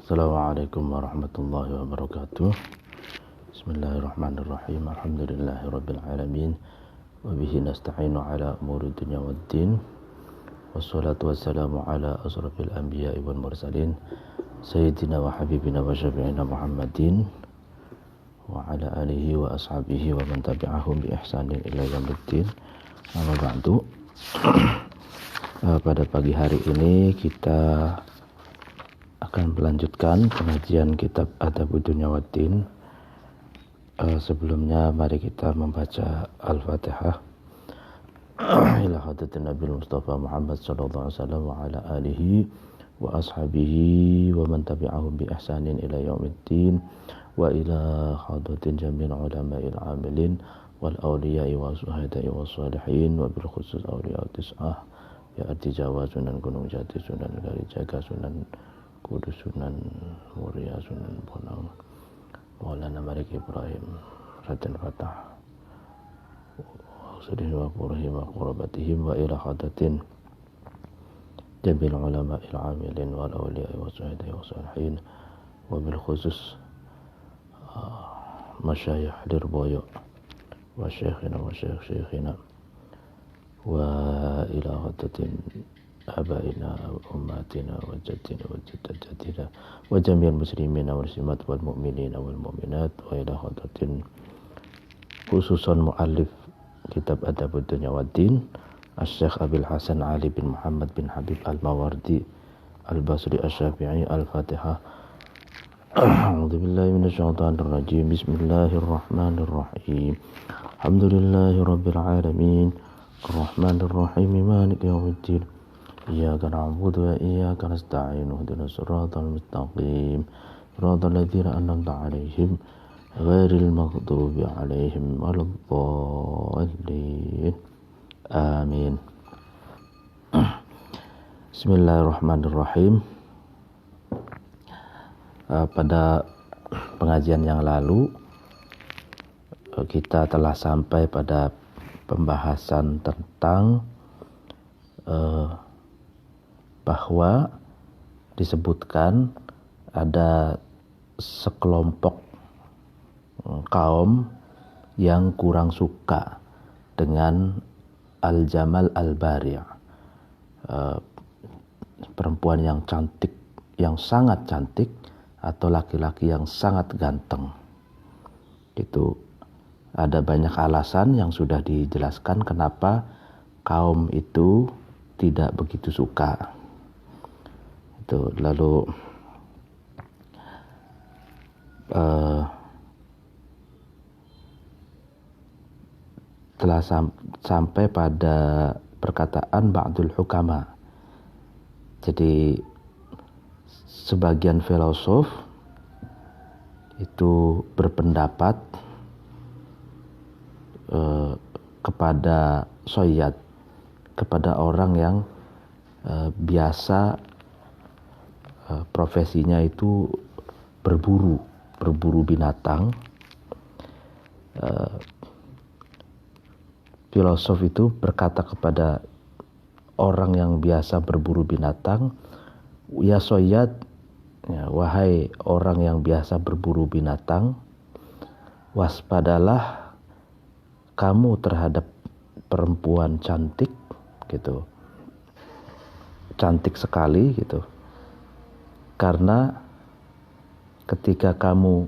Assalamualaikum warahmatullahi wabarakatuh. Bismillahirrahmanirrahim. Alhamdulillahirabbil alamin. Wa bihi nasta'inu ala umuri dunya waddin. Wassalatu wassalamu ala asrafil anbiya'i wal mursalin sayyidina wa habibina wa syafi'ina Muhammadin wa ala alihi wa ashabihi wa man tabi'ahum bi ihsanin ila yaumiddin. Amma ba'du. Pada pagi hari ini kita akan melanjutkan pengajian kitab Adabud Dunya Waddin. Sebelumnya mari kita membaca Al-Fatihah. Ila hadratin Nabi Mustafa Muhammad sallallahu alaihi wasallam wa ala alihi wa ashabihi wa man tabi'ahum bi ihsanin ila yaumiddin wa ila hadratin jami'il ulama'il amilin wal awliya'i wa suhada'i wa salihin wa bil khusus awliya tis'ah ya Jawa, Sunan Gunung Jati, Sunan Kalijaga, Sunan Kudus, Sunan Muria, Sunan Bonang, Maulana Malik Ibrahim, Raden Fatah, Sudin wa Qurahim wa Qurabatihim wa ila hadatin Jabil Ulama il-Amilin wal Awliya wa Suhadai wa Salihin wa bil khusus Masyayikh Lirboyo wa Syekhina wa Syekhina wa ila hadatin abaina wa ummatina wa jaddina wa jaddatina wa jami'al muslimina wal muslimat wal mu'minina wal mu'minat wa ila hadratin khususan muallif kitab Adabud Dunya Waddin Asy-Syaikh Abil Hasan Ali bin Muhammad bin Habib Al-Mawardi Al-Basri Asy-Syafi'i. Al-Fatihah. A'udzu billahi minasyaitonir rajim. Bismillahirrahmanirrahim. Alhamdulillahirabbil alamin. Ar-Rahmanir Rahim. Maliki yaumiddin. Iyyaka na'budu wa iyyaka nasta'in. Ihdinas siratal mustaqim. Siratal ladzina an'amta 'alaihim ghairil maghdubi 'alaihim waladdallin. Amin. Bismillahirrahmanirrahim. Pada pengajian yang lalu kita telah sampai pada pembahasan tentang bahwa disebutkan ada sekelompok kaum yang kurang suka dengan Al-Jamal Al-Bari', perempuan yang cantik, yang sangat cantik, atau laki-laki yang sangat ganteng. Itu ada banyak alasan yang sudah dijelaskan kenapa kaum itu tidak begitu suka. Itu lalu telah sampai pada perkataan ba'dul hukama. Jadi sebagian filosof itu berpendapat kepada soyad, kepada orang yang biasa profesinya itu berburu binatang. Filosof itu berkata kepada orang yang biasa berburu binatang, ya soyad, ya, wahai orang yang biasa berburu binatang, waspadalah kamu terhadap perempuan cantik, gitu, cantik sekali, gitu, karena ketika kamu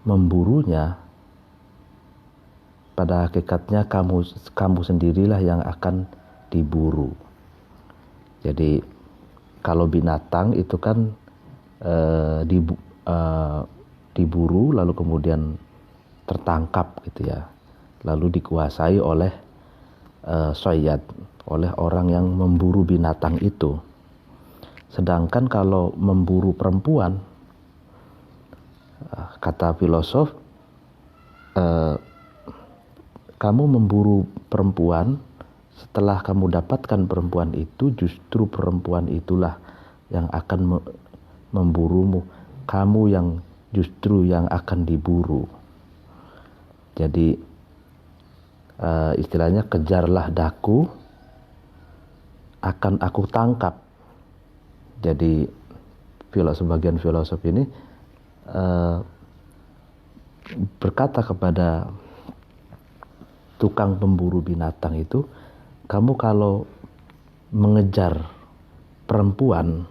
memburunya, pada hakikatnya kamu sendirilah yang akan diburu. Jadi kalau binatang itu kan diburu lalu kemudian tertangkap, gitu ya, lalu dikuasai oleh soyad, oleh orang yang memburu binatang itu. Sedangkan kalau memburu perempuan, kata filosof, kamu memburu perempuan, setelah kamu dapatkan perempuan itu, justru perempuan itulah yang akan memburumu. Kamu yang justru yang akan diburu. Jadi istilahnya kejarlah daku, akan aku tangkap. Jadi sebagian filosof ini berkata kepada tukang pemburu binatang itu, kamu kalau mengejar perempuan,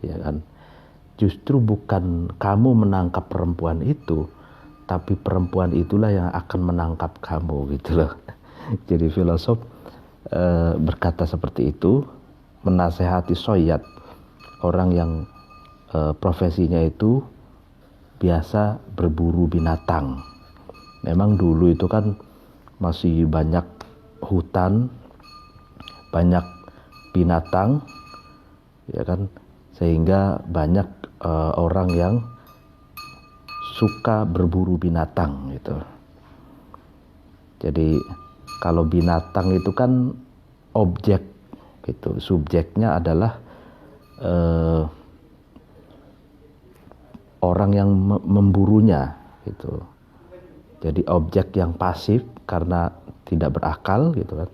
ya kan, justru bukan kamu menangkap perempuan itu, tapi perempuan itulah yang akan menangkap kamu, gitu loh. Jadi filosof berkata seperti itu, menasehati soyad, orang yang profesinya itu biasa berburu binatang. Memang dulu itu kan masih banyak hutan, banyak binatang, ya kan, sehingga banyak orang yang suka berburu binatang gitu. Jadi kalau binatang itu kan objek gitu, subjeknya adalah orang yang memburunya gitu. Jadi objek yang pasif karena tidak berakal gitu kan.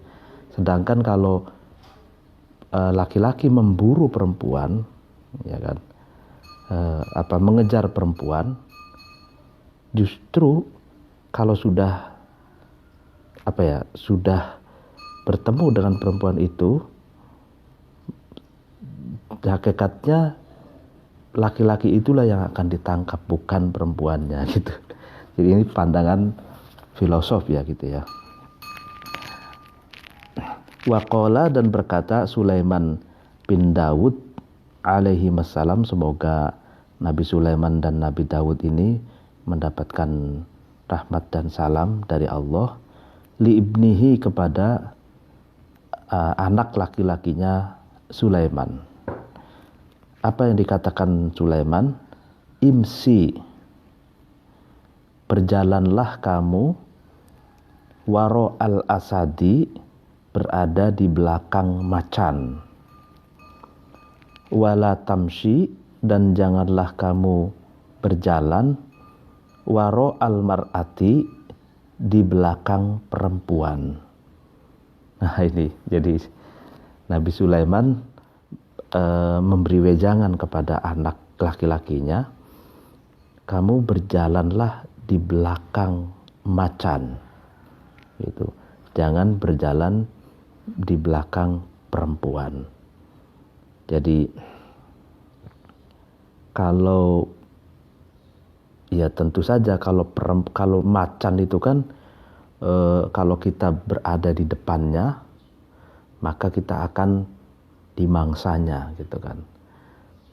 Sedangkan kalau laki-laki memburu perempuan, ya kan, mengejar perempuan, justru kalau sudah sudah bertemu dengan perempuan itu, hakikatnya laki-laki itulah yang akan ditangkap, bukan perempuannya gitu. Jadi ini pandangan filosof ya gitu ya. Waqala, dan berkata Sulaiman bin Daud alaihi wassalam, semoga Nabi Sulaiman dan Nabi Daud ini mendapatkan rahmat dan salam dari Allah, li ibnihi, kepada anak laki-lakinya Sulaiman. Apa yang dikatakan Sulaiman? Imsi, berjalanlah kamu, waro al-asadi, berada di belakang macan, wala tamshi, dan janganlah kamu berjalan, waro al-mar'ati, di belakang perempuan. Nah ini, jadi Nabi Sulaiman memberi wejangan kepada anak laki-lakinya, kamu berjalanlah di belakang macan, gitu. Jangan berjalan di belakang perempuan. Jadi kalau ya tentu saja kalau macan itu kan kalau kita berada di depannya, maka kita akan dimangsanya gitu kan.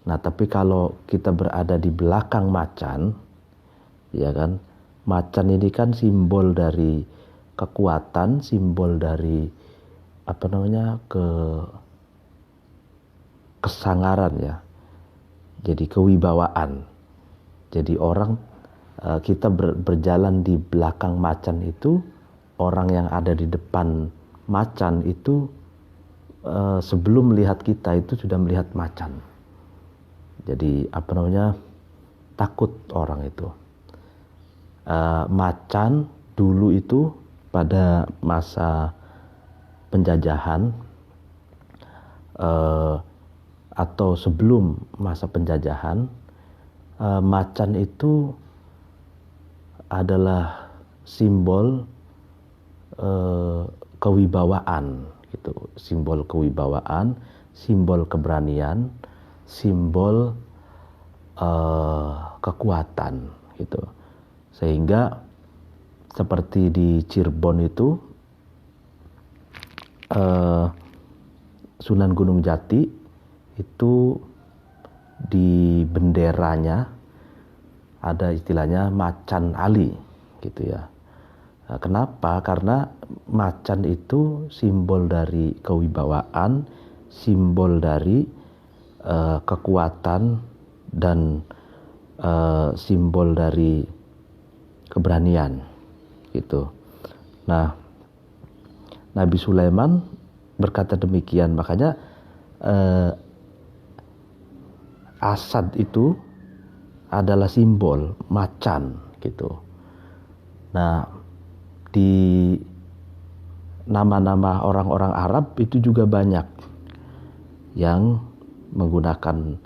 Nah tapi kalau kita berada di belakang macan, ya kan, macan ini kan simbol dari kekuatan, simbol dari kesangaran ya. Jadi kewibawaan. Jadi orang kita berjalan di belakang macan itu, orang yang ada di depan macan itu sebelum melihat kita itu sudah melihat macan. Jadi takut orang itu. Macan dulu itu pada masa penjajahan atau sebelum masa penjajahan, macan itu adalah simbol kewibawaan gitu, simbol kewibawaan, simbol keberanian, simbol kekuatan gitu. Sehingga seperti di Cirebon itu Sunan Gunung Jati itu di benderanya ada istilahnya macan Ali gitu ya. Nah, kenapa? Karena macan itu simbol dari kewibawaan, simbol dari kekuatan, dan simbol dari keberanian gitu. Nah, Nabi Sulaiman berkata demikian, makanya asad itu adalah simbol macan gitu. Nah, di nama-nama orang-orang Arab itu juga banyak yang menggunakan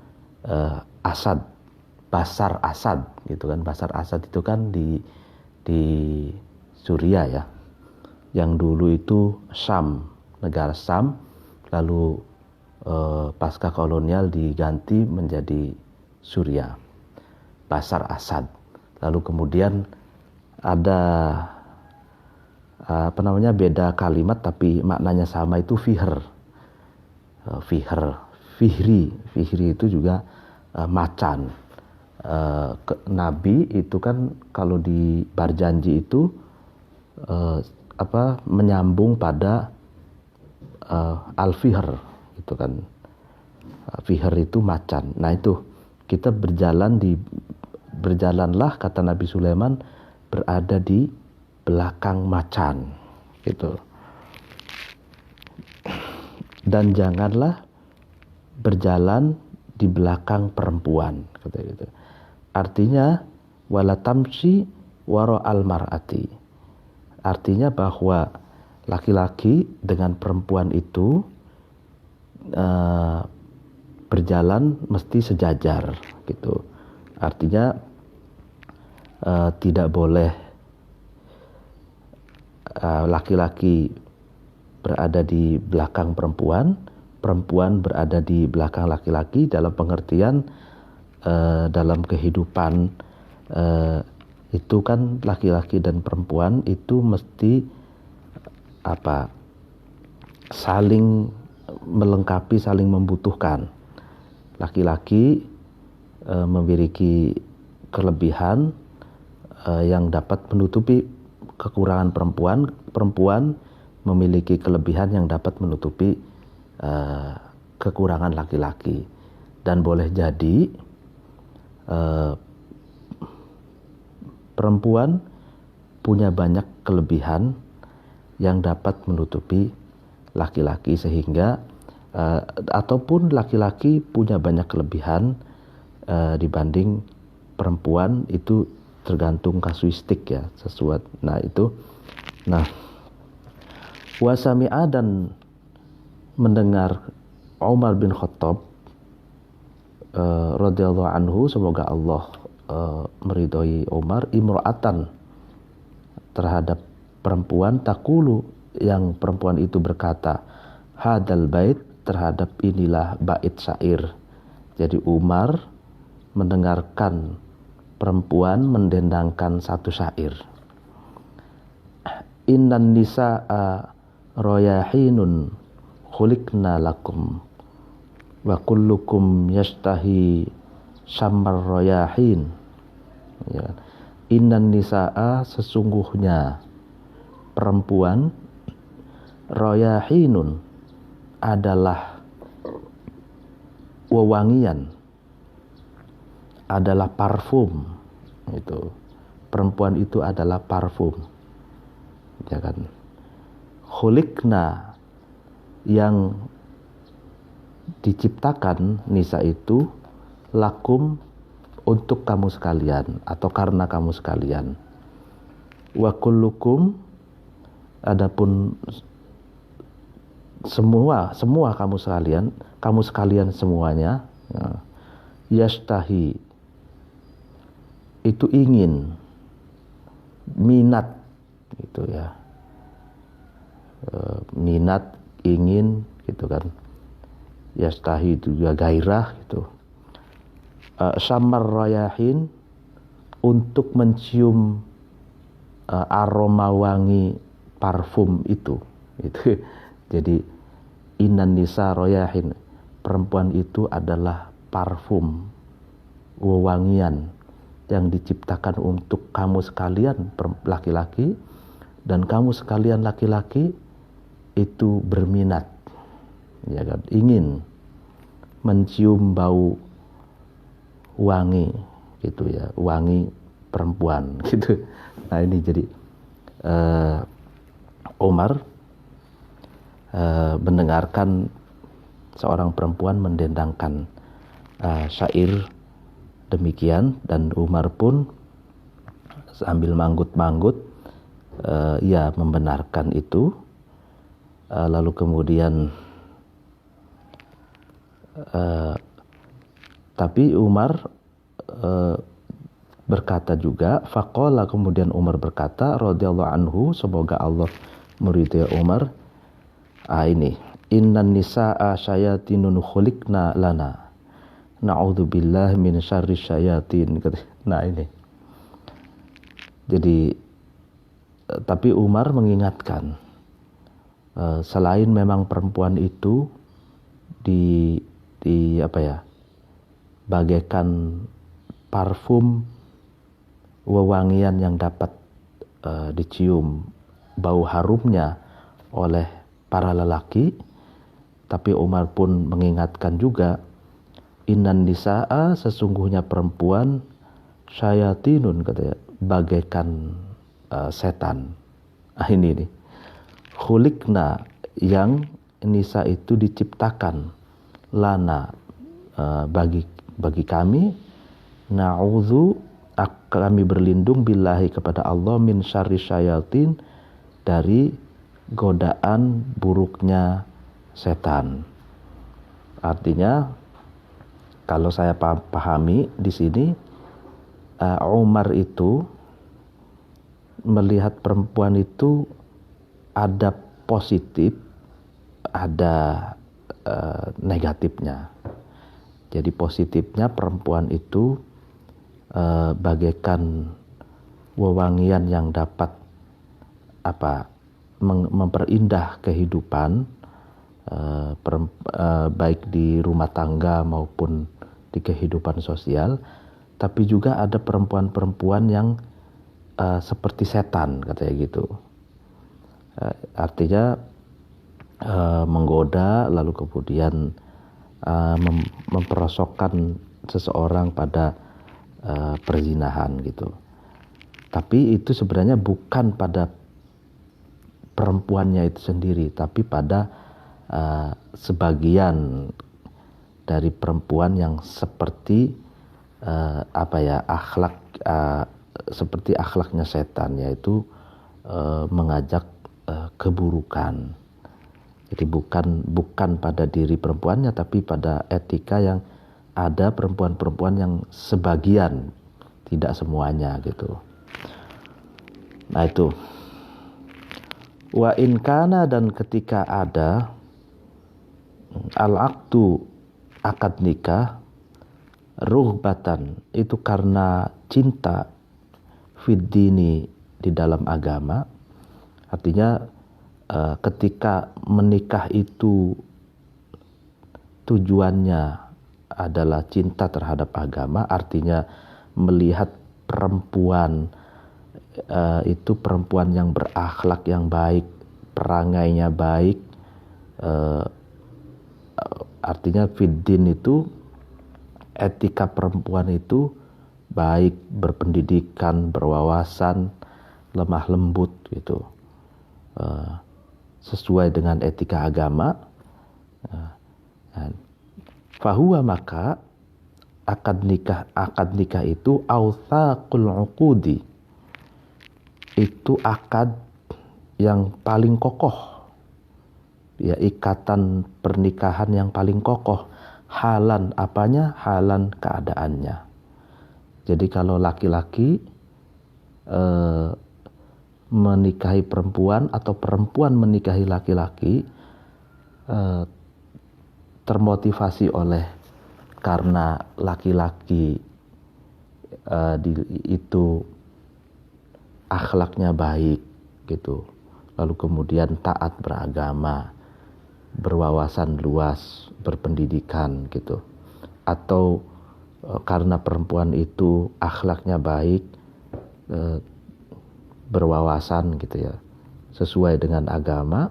Asad, Basar Asad gitu kan. Basar Asad itu kan di Suriah ya. Yang dulu itu Syam, negara Syam, lalu pasca kolonial diganti menjadi Suriah, Basar Asad. Lalu kemudian ada beda kalimat tapi maknanya sama, itu Fihr. Fihri itu juga macan. Nabi itu kan kalau di Barjanji itu menyambung pada al-fihr itu kan. Fihr itu macan. Nah itu kita berjalanlah kata Nabi Sulaiman berada di belakang macan gitu. Dan janganlah berjalan di belakang perempuan kata gitu. Artinya wala tamshi wara al mar'ati. Artinya bahwa laki-laki dengan perempuan itu berjalan mesti sejajar gitu. Artinya tidak boleh laki-laki berada di belakang perempuan, perempuan berada di belakang laki-laki, dalam pengertian dalam kehidupan itu kan laki-laki dan perempuan itu mesti saling melengkapi, saling membutuhkan. Laki-laki memiliki kelebihan yang dapat menutupi kekurangan perempuan, perempuan memiliki kelebihan yang dapat menutupi kekurangan laki-laki. Dan boleh jadi perempuan punya banyak kelebihan yang dapat menutupi laki-laki, sehingga ataupun laki-laki punya banyak kelebihan dibanding perempuan, itu tergantung kasuistik ya, sesuatu. Wasami'a, dan mendengar Umar bin Khattab radhiyallahu anhu, semoga Allah meridhoi Umar, imra'atan, terhadap perempuan, takulu, yang perempuan itu berkata, hadal bait, terhadap inilah bait syair. Jadi Umar mendengarkan perempuan mendendangkan satu syair. Innan nisa'a royahinun khuliqna lakum wa kullukum yastahi samar royahin. Ya. Innan nisa'a, sesungguhnya perempuan, royahinun, adalah wewangian, adalah parfum. Itu perempuan itu adalah parfum, ya kan. Khuliqna, yang diciptakan nisa itu, lakum, untuk kamu sekalian atau karena kamu sekalian. Wa kullukum, adapun semua kamu sekalian semuanya, ya, yastahi, itu ingin, minat gitu ya, minat, ingin gitu kan. Yastahi itu juga gairah gitu. Samar rayahin, untuk mencium aroma wangi parfum itu. Jadi innan nisa royahin, perempuan itu adalah parfum, wewangian yang diciptakan untuk kamu sekalian laki-laki, dan kamu sekalian laki-laki itu berminat, ya kan, ingin mencium bau wangi gitu ya, wangi perempuan gitu. Nah ini jadi Umar mendengarkan seorang perempuan mendendangkan syair demikian, dan Umar pun sambil manggut-manggut ya membenarkan itu. Lalu kemudian Tapi Umar berkata juga, faqala, kemudian Umar berkata radhiyallahu anhu, semoga Allah meridhai Umar, ini innan nisaa syayatinun khuliqna lana na'udzubillah min syarri syayatin. Nah ini, jadi tapi Umar mengingatkan, selain memang perempuan itu di apa ya, bagaikan parfum wewangian yang dapat dicium bau harumnya oleh para lelaki. Tapi Umar pun mengingatkan juga, innan nisaa, sesungguhnya perempuan, syayatinun, katanya, bagaikan setan. Ini nih, khuliqna, yang nisa itu diciptakan, lana, bagi kami, na'udzu, kami berlindung billahi kepada Allah, min syarri syayatin, dari godaan buruknya setan. Artinya kalau saya pahami di sini, Umar itu melihat perempuan itu ada positif, ada negatifnya. Jadi positifnya, perempuan itu bagaikan wewangian yang dapat memperindah kehidupan, baik di rumah tangga maupun di kehidupan sosial. Tapi juga ada perempuan-perempuan yang seperti setan, katanya gitu. Artinya menggoda, lalu kemudian memperosokkan seseorang pada perzinahan gitu. Tapi itu sebenarnya bukan pada perempuannya itu sendiri, tapi pada sebagian dari perempuan yang seperti akhlak seperti akhlaknya setan, yaitu mengajak keburukan. Jadi bukan pada diri perempuannya, tapi pada etika yang ada perempuan-perempuan yang sebagian, tidak semuanya gitu. Nah itu. Wa in kana, dan ketika ada al-aqdu, akad nikah, ruhbatan, itu karena cinta, fiddini, di dalam agama. Artinya ketika menikah itu tujuannya adalah cinta terhadap agama, artinya melihat perempuan itu perempuan yang berakhlak yang baik, perangainya baik, artinya fiddin itu etika perempuan itu baik, berpendidikan, berwawasan, lemah lembut gitu, sesuai dengan etika agama. Fahuwa, maka akad nikah itu authaqul uqudi, itu akad yang paling kokoh, ya, ikatan pernikahan yang paling kokoh. Halan, apanya? Halan, keadaannya. Jadi kalau laki-laki menikahi perempuan atau perempuan menikahi laki-laki, termotivasi oleh karena laki-laki itu akhlaknya baik gitu, lalu kemudian taat beragama, berwawasan luas, berpendidikan gitu, atau karena perempuan itu akhlaknya baik, berwawasan gitu ya, sesuai dengan agama.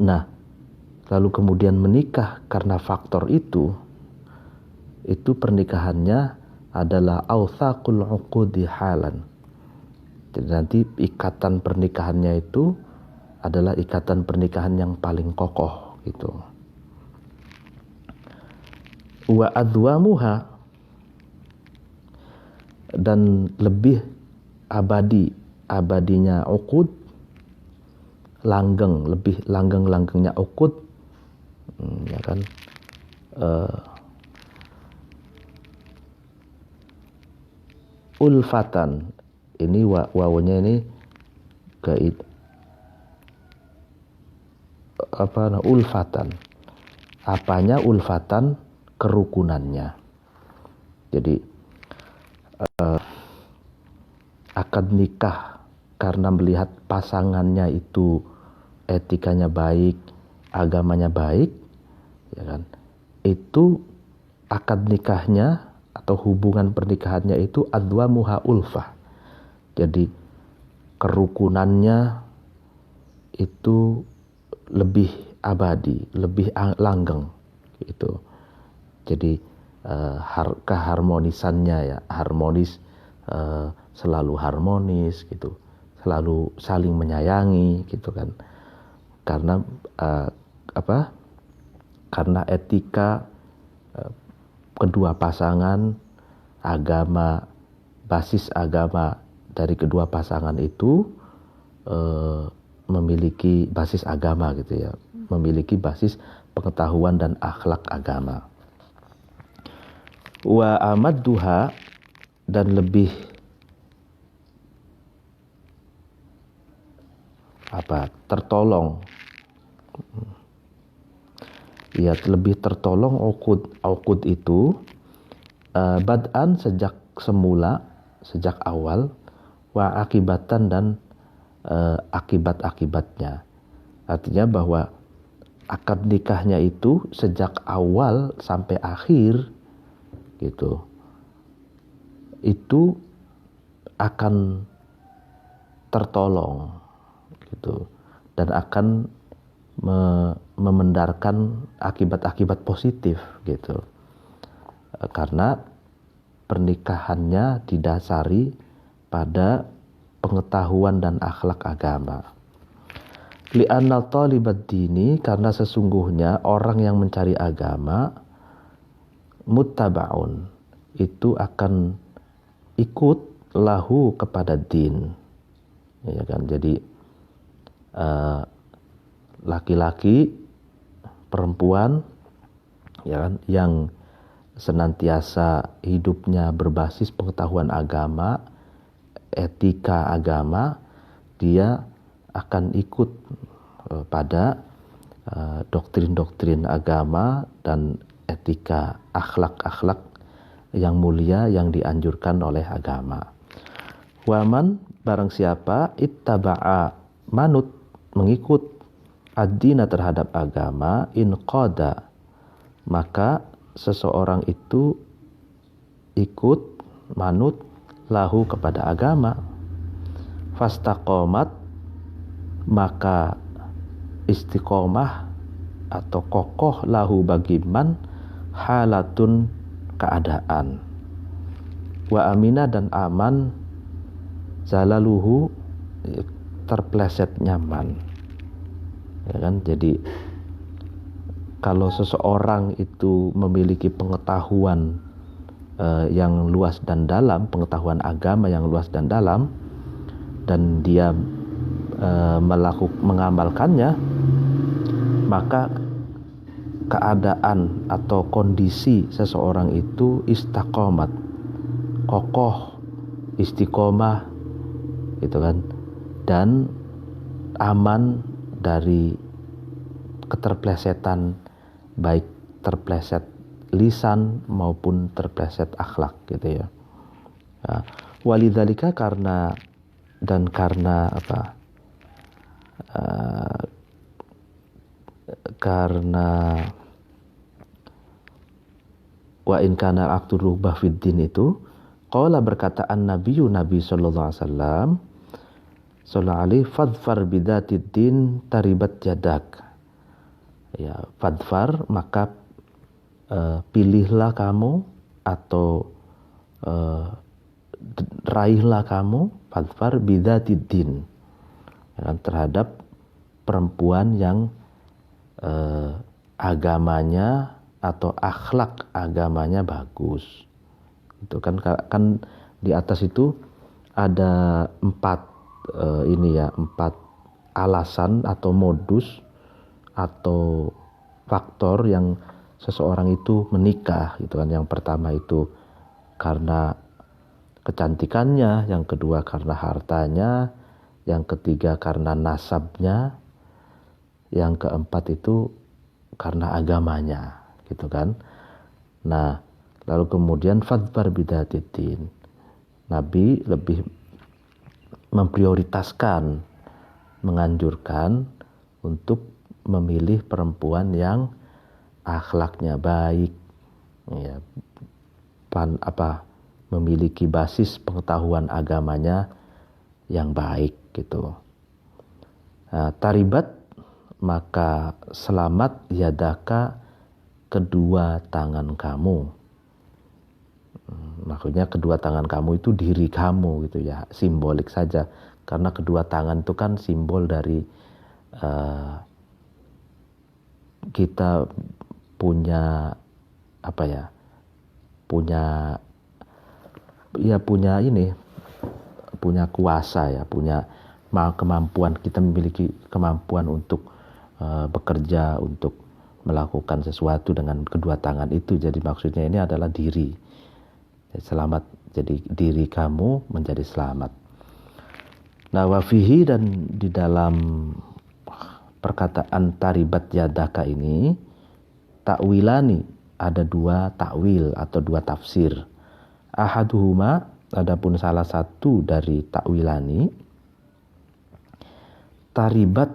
Nah, lalu kemudian menikah karena faktor itu pernikahannya adalah authaqul uqudi halan. Jadi nanti ikatan pernikahannya itu adalah ikatan pernikahan yang paling kokoh gitu. Wa adwamuha, dan lebih abadinya uqud, langgeng, lebih langgeng-langgengnya uqud, ya kan, ulfatan, ini wawunya ini ulfatan. Apanya ulfatan? Kerukunannya. Jadi akad nikah karena melihat pasangannya itu etikanya baik, agamanya baik, ya kan? Itu akad nikahnya atau hubungan pernikahannya itu adwamuha ulfah. Jadi kerukunannya itu lebih abadi, lebih langgeng gitu. Jadi keharmonisannya ya harmonis, selalu harmonis gitu, selalu saling menyayangi gitu kan. Karena karena etika kedua pasangan, agama, basis agama dari kedua pasangan itu memiliki basis agama gitu ya, memiliki basis pengetahuan dan akhlak agama. Wa amadduha, dan lebih tertolong, ya lebih tertolong uqud itu bad'an sejak semula, sejak awal, wa akibatan dan akibat-akibatnya. Artinya bahwa akad nikahnya itu sejak awal sampai akhir gitu, itu akan tertolong gitu, dan akan memendarkan akibat-akibat positif gitu, karena pernikahannya didasari pada pengetahuan dan akhlak agama. Li'anna talibad dini, karena sesungguhnya orang yang mencari agama, muttaba'un, itu akan ikut lahu kepada din, ya kan. Jadi laki-laki, perempuan, ya kan, yang senantiasa hidupnya berbasis pengetahuan agama, etika agama, dia akan ikut pada doktrin-doktrin agama dan etika, akhlak-akhlak yang mulia yang dianjurkan oleh agama. Waman, barang siapa ittaba'a, manut, mengikut ad-dina, terhadap agama, inqada, maka seseorang itu ikut, manut, lahu, kepada agama. Fastaqomat, maka istiqomah atau kokoh, lahu, bagi man, halatun, keadaan. Wa amina, dan aman, zalaluhu, terpleset nyaman, ya kan. Jadi kalau seseorang itu memiliki pengetahuan yang luas dan dalam, pengetahuan agama yang luas dan dalam, dan dia mengamalkannya, maka keadaan atau kondisi seseorang itu istaqomat, kokoh, istiqomah gitu kan, dan aman dari keterplesetan, baik terpleset lisan maupun terpleset akhlak gitu ya. Nah, walidzalika, karena wa in kana aqdur rubah fiddin itu, qala, berkata Nabi sallallahu alaihi fadfar bidatid din taribat jadak. Ya, fadfar, maka pilihlah kamu atau raihlah kamu, fadfar bidatid din, ya, terhadap perempuan yang agamanya atau akhlak agamanya bagus. Itu kan di atas itu ada 4 alasan atau modus atau faktor yang seseorang itu menikah gitu kan. Yang pertama itu karena kecantikannya, yang kedua karena hartanya, yang ketiga karena nasabnya, yang keempat itu karena agamanya gitu kan. Nah, lalu kemudian fadfar bidatiddin. Nabi lebih memprioritaskan, menganjurkan untuk memilih perempuan yang akhlaknya baik, ya, memiliki basis pengetahuan agamanya yang baik gitu. Nah, taribat, maka selamat yadaka, kedua tangan kamu. Maksudnya kedua tangan kamu itu diri kamu gitu ya, simbolik saja. Karena kedua tangan itu kan simbol dari kita punya punya kuasa ya, punya kemampuan, kita memiliki kemampuan untuk bekerja, untuk melakukan sesuatu dengan kedua tangan itu. Jadi maksudnya ini adalah diri. Selamat, jadi diri kamu menjadi selamat. Nah, wafihi, dan di dalam perkataan taribat yadaka ini takwilani, ada dua takwil atau dua tafsir. Ahaduhuma, adapun salah satu dari takwilani, taribat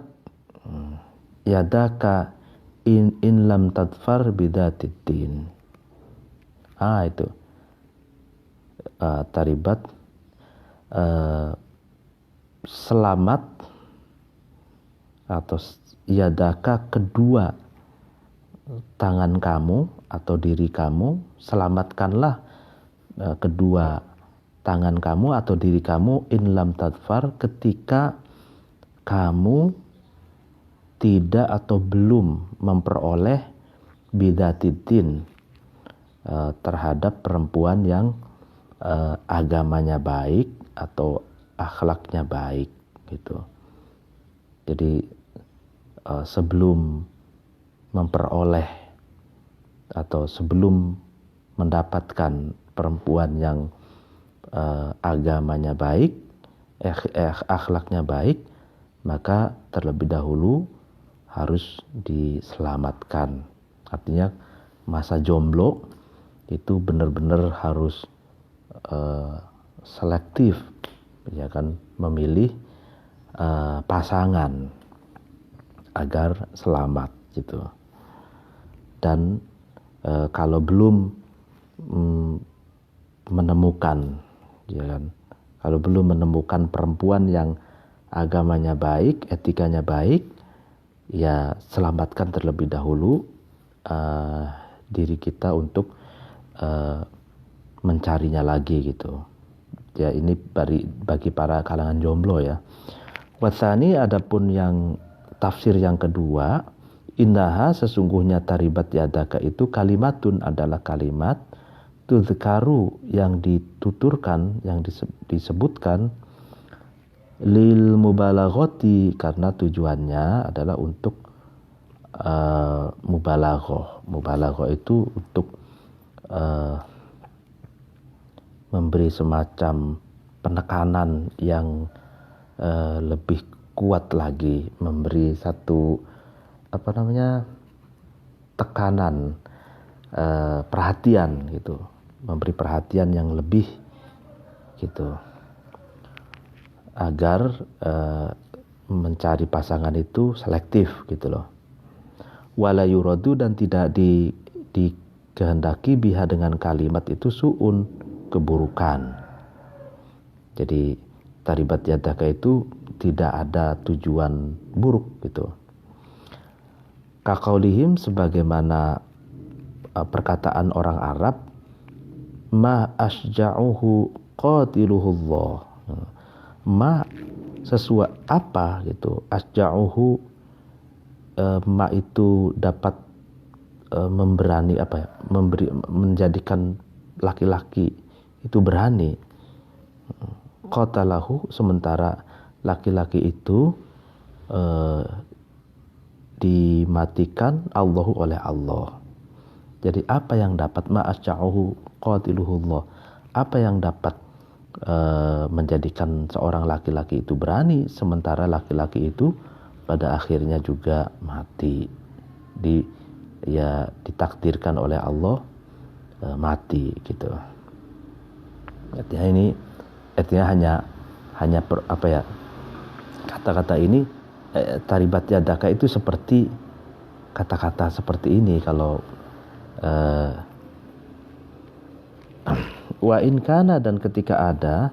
yadaka in lam tadfar bidatiddin. Itu taribat, selamat, atau yadaka, kedua tangan kamu atau diri kamu, selamatkanlah kedua tangan kamu atau diri kamu, in lam tadfar, ketika kamu tidak atau belum memperoleh bidatiddin, terhadap perempuan yang agamanya baik atau akhlaknya baik gitu. Jadi sebelum memperoleh atau sebelum mendapatkan perempuan yang agamanya baik, akhlaknya baik, maka terlebih dahulu harus diselamatkan. Artinya masa jomblo itu benar-benar harus selektif, ya kan, memilih pasangan agar selamat gitu. Dan kalau belum menemukan, ya kan, kalau belum menemukan perempuan yang agamanya baik, etikanya baik, ya selamatkan terlebih dahulu diri kita untuk mencarinya lagi gitu. Ya, ini bagi para kalangan jomblo ya. Wasani, adapun yang tafsir yang kedua, innaha, sesungguhnya taribat yadaka itu kalimatun, adalah kalimat, tudzkaru, yang dituturkan, yang disebutkan, lil mubalaghati, karena tujuannya adalah untuk mubalaghah. Mubalaghah itu untuk memberi semacam penekanan yang lebih kuat lagi, memberi satu tekanan, perhatian gitu, memberi perhatian yang lebih gitu, agar mencari pasangan itu selektif gitu loh. Wala yuradu, dan tidak dikehendaki biha, dengan kalimat itu, su'un, keburukan. Jadi taribat yadaka itu tidak ada tujuan buruk gitu. Kaqaulihim, sebagaimana perkataan orang Arab, ma asja'uhu qatiluhullah. Ma, sesuatu apa gitu, asja'uhu, ma itu dapat menjadikan laki-laki itu berani. Qatalahu, sementara laki-laki itu dimatikan Allahu oleh Allah. Jadi apa yang dapat ma'asya'uhu qatiluhullah, apa yang dapat menjadikan seorang laki-laki itu berani sementara laki-laki itu pada akhirnya juga mati, ditakdirkan oleh Allah mati gitu. Artinya kata-kata ini taribat yadaka itu seperti kata-kata seperti ini kalau wa in kana, dan ketika ada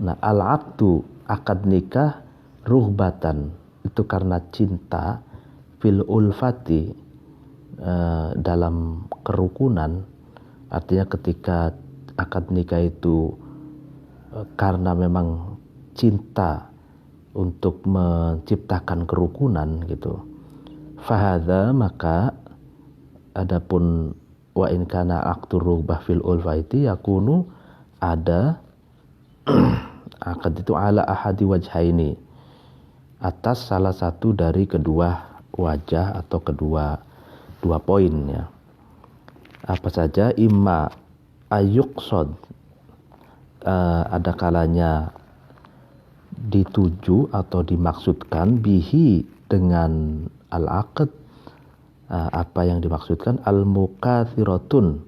al-aqdu akad nikah ruhbatan, itu karena cinta, fil ulfati dalam kerukunan, artinya ketika akad nikah itu karena memang cinta untuk menciptakan kerukunan gitu. Fahadha, maka adapun wa in kana aqdur rughbah fil ulfaiti yakunu, ada akad itu ala ahadi wajhaini, atas salah satu dari kedua wajah atau dua poin ya. Apa saja? Imma ayuqsad, ada kalanya dituju atau dimaksudkan, bihi dengan al-aqd, apa yang dimaksudkan, al-mukathiratun,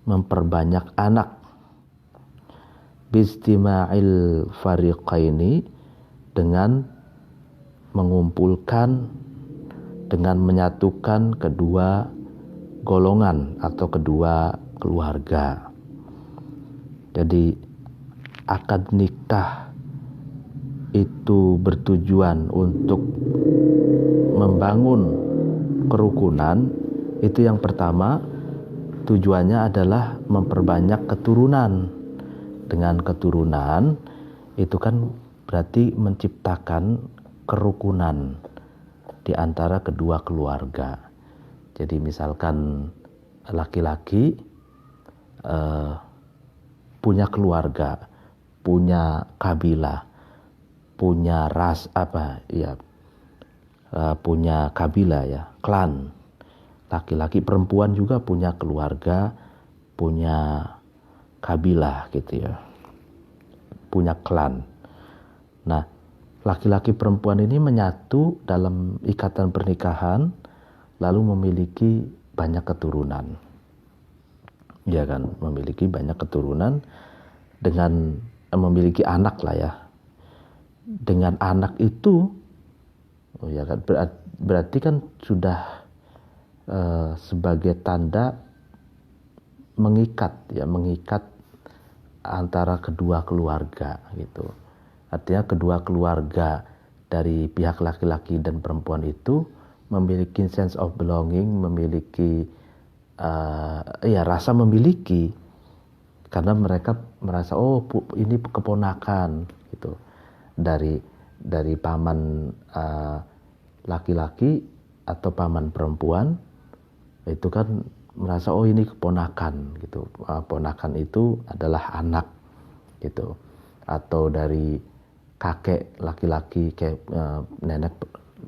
memperbanyak anak, bistima'il fariqaini, dengan mengumpulkan, dengan menyatukan kedua golongan atau kedua keluarga. Jadi akad nikah itu bertujuan untuk membangun kerukunan. Itu yang pertama, tujuannya adalah memperbanyak keturunan. Dengan keturunan itu kan berarti menciptakan kerukunan di antara kedua keluarga. Jadi misalkan laki-laki punya keluarga, punya kabilah, punya punya kabilah ya, klan. Laki-laki, perempuan juga punya keluarga, punya kabilah gitu ya, punya klan. Nah, laki-laki perempuan ini menyatu dalam ikatan pernikahan, lalu memiliki banyak keturunan. Ya kan, memiliki banyak keturunan dengan memiliki anak lah ya. Dengan anak itu, ya kan, berarti kan sudah sebagai tanda mengikat antara kedua keluarga gitu. Artinya kedua keluarga dari pihak laki-laki dan perempuan itu memiliki sense of belonging, memiliki rasa memiliki, karena mereka merasa ini keponakan gitu dari paman laki-laki atau paman perempuan, itu kan merasa ini keponakan gitu. Ponakan itu adalah anak gitu, atau dari kakek laki-laki, nenek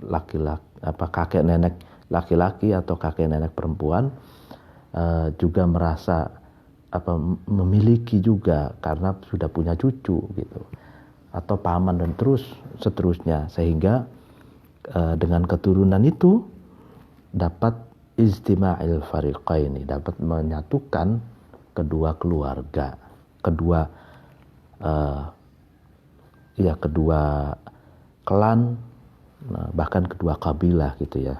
laki-laki, kakek nenek laki-laki atau kakek nenek perempuan juga merasa memiliki juga karena sudah punya cucu gitu, atau paman dan seterusnya, sehingga dengan keturunan itu dapat istima'il fariqaini, dapat menyatukan kedua keluarga, kedua klan, bahkan kedua kabilah gitu ya.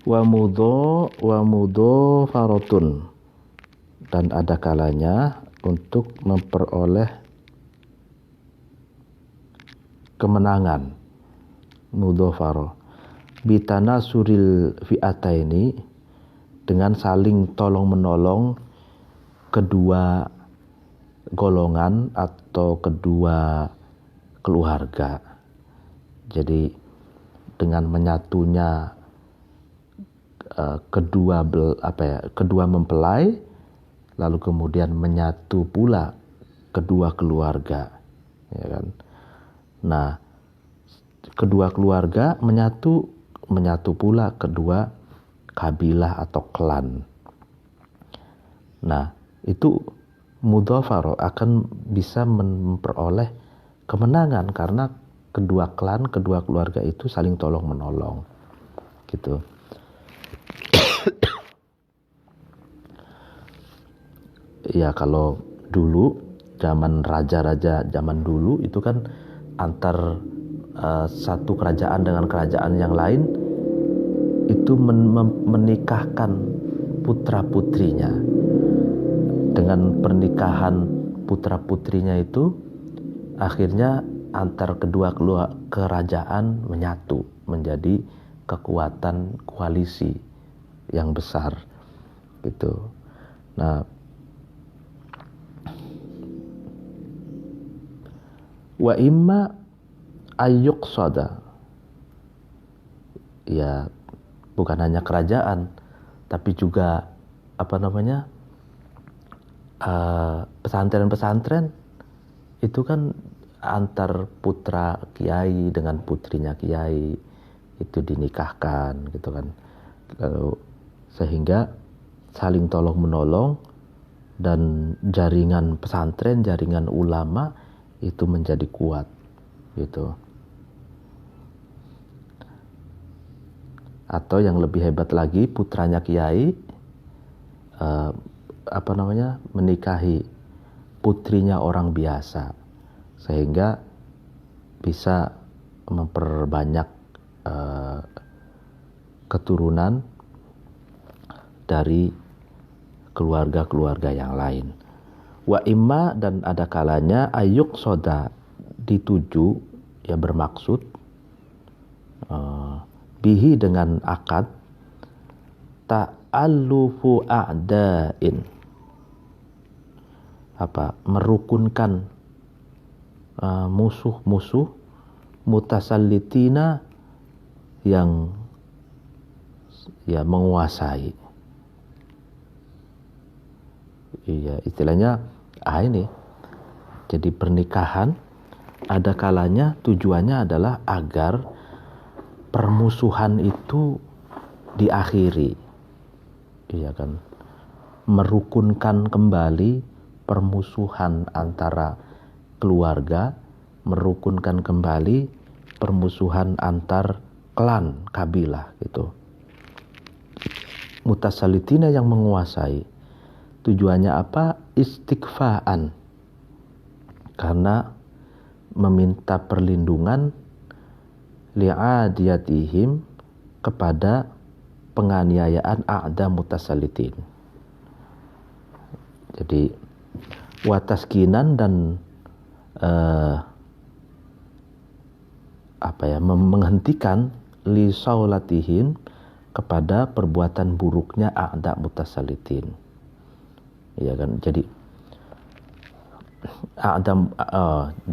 Wa mudho farotun, dan ada kalanya untuk memperoleh kemenangan, mudhofaro, bitana suril fi'ataini, dengan saling tolong menolong kedua golongan atau kedua keluarga. Jadi dengan menyatunya kedua mempelai, lalu kemudian menyatu pula kedua keluarga, ya kan. Nah, kedua keluarga menyatu menyatu pula kedua kabilah atau klan. Nah, itu mudhafarah akan bisa memperoleh kemenangan karena kedua klan, kedua keluarga itu saling tolong menolong. Gitu. Ya kalau dulu zaman raja-raja zaman dulu itu kan antar satu kerajaan dengan kerajaan yang lain itu menikahkan putra-putrinya. Dengan pernikahan putra-putrinya itu akhirnya antar kedua kerajaan menyatu menjadi kekuatan koalisi yang besar gitu. Nah, wa imma ayyuqsada, ya bukan hanya kerajaan tapi juga pesantren-pesantren itu kan antar putra kiai dengan putrinya kiai itu dinikahkan gitu kan. Lalu sehingga saling tolong menolong dan jaringan pesantren, jaringan ulama itu menjadi kuat gitu. Atau yang lebih hebat lagi, putranya kiai menikahi putrinya orang biasa sehingga bisa memperbanyak keturunan dari keluarga-keluarga yang lain. Wa imma, dan ada kalanya ayuk soda dituju, ya bermaksud bihi dengan akad ta'allufu a'da'in, merukunkan musuh-musuh mutasallitina yang menguasai. Iya, istilahnya ini. Jadi pernikahan ada kalanya tujuannya adalah agar permusuhan itu diakhiri. Iya kan? Merukunkan kembali permusuhan antara keluarga, merukunkan kembali permusuhan antar klan, kabilah gitu. Mutasalitina yang menguasai. Tujuannya apa? Istighfaan. Karena meminta perlindungan li'adiyatihim kepada penganiayaan a'da mutasalitin. Jadi wataskinan dan menghentikan li saulatihim kepada perbuatan buruknya a'da mutasalitin. Ya kan, jadi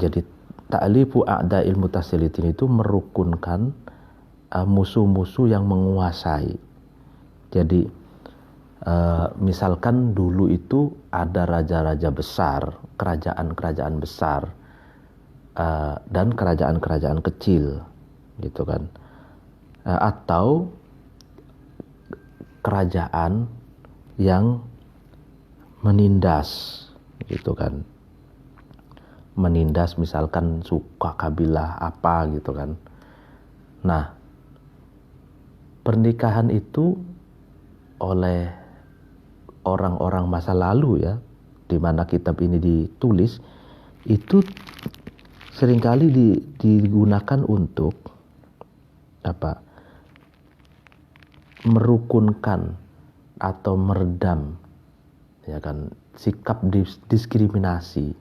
jadi ta'lifu a'da'il mutasalitin itu merukunkan musuh-musuh yang menguasai. Jadi misalkan dulu itu ada raja-raja besar, kerajaan-kerajaan besar dan kerajaan-kerajaan kecil gitu kan, atau kerajaan yang menindas gitu kan, menindas misalkan suku kabilah apa gitu kan. Nah, pernikahan itu oleh orang-orang masa lalu ya, di mana kitab ini ditulis, itu seringkali digunakan untuk merukunkan atau meredam, ya kan, sikap diskriminasi,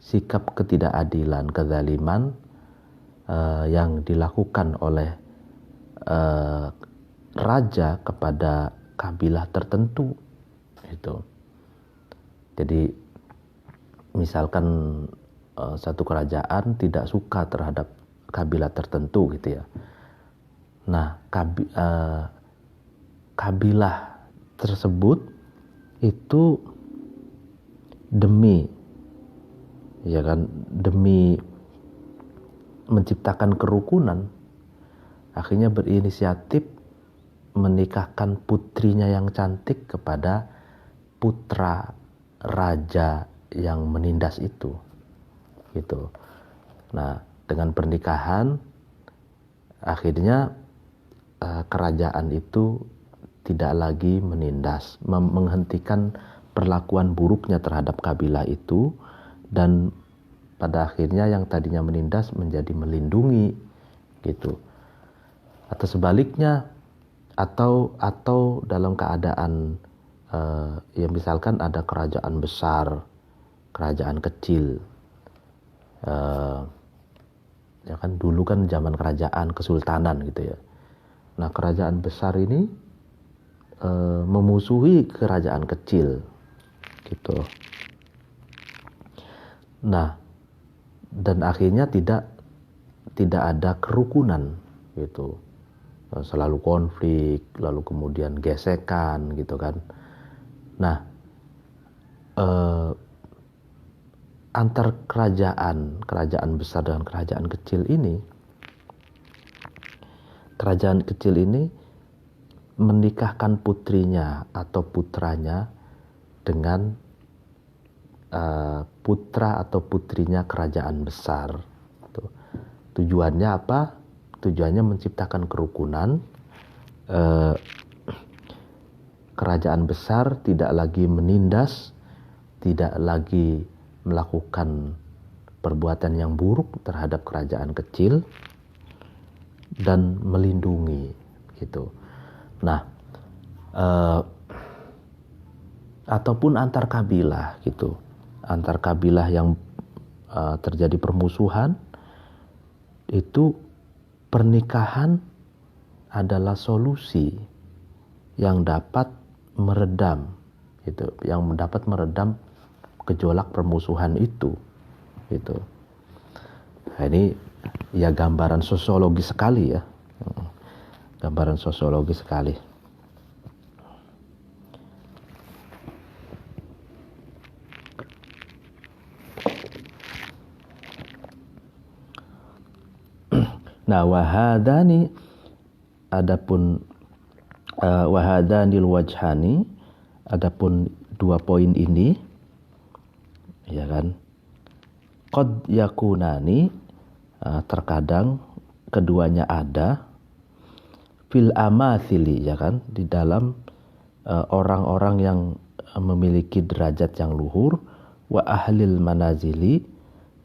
sikap ketidakadilan, kezaliman yang dilakukan oleh raja kepada kabilah tertentu itu. Jadi misalkan satu kerajaan tidak suka terhadap kabilah tertentu gitu ya. Nah, kabilah tersebut itu demi menciptakan kerukunan, akhirnya berinisiatif menikahkan putrinya yang cantik kepada putra raja yang menindas itu, gitu. Nah, dengan pernikahan akhirnya kerajaan itu tidak lagi menindas, menghentikan perlakuan buruknya terhadap kabilah itu, dan pada akhirnya yang tadinya menindas menjadi melindungi, gitu. Atau sebaliknya, atau dalam keadaan ya misalkan ada kerajaan besar, kerajaan kecil, ya kan dulu kan zaman kerajaan kesultanan gitu ya. Nah, kerajaan besar ini memusuhi kerajaan kecil, gitu. Nah, dan akhirnya tidak ada kerukunan, gitu. Selalu konflik, lalu kemudian gesekan, gitu kan. Nah, antar kerajaan besar dan kerajaan kecil ini, kerajaan kecil ini menikahkan putrinya atau putranya dengan putra atau putrinya kerajaan besar. Tujuannya apa? Tujuannya menciptakan kerukunan. Kerajaan besar tidak lagi menindas, tidak lagi melakukan perbuatan yang buruk terhadap kerajaan kecil, dan melindungi, gitu. Nah, ataupun antar kabilah, gitu. Antar kabilah yang terjadi permusuhan, itu pernikahan adalah solusi yang dapat meredam, gitu, yang dapat meredam gejolak permusuhan itu, gitu. Nah, ini ya gambaran sosiologi sekali ya, gambaran sosiologi sekali. Nah, wahadani, adapun wahadanil wajhani, adapun dua poin ini, ya kan, qad yakunani, terkadang keduanya ada, fil amathili, ya kan, di dalam orang-orang yang memiliki derajat yang luhur, wa ahlil manazili,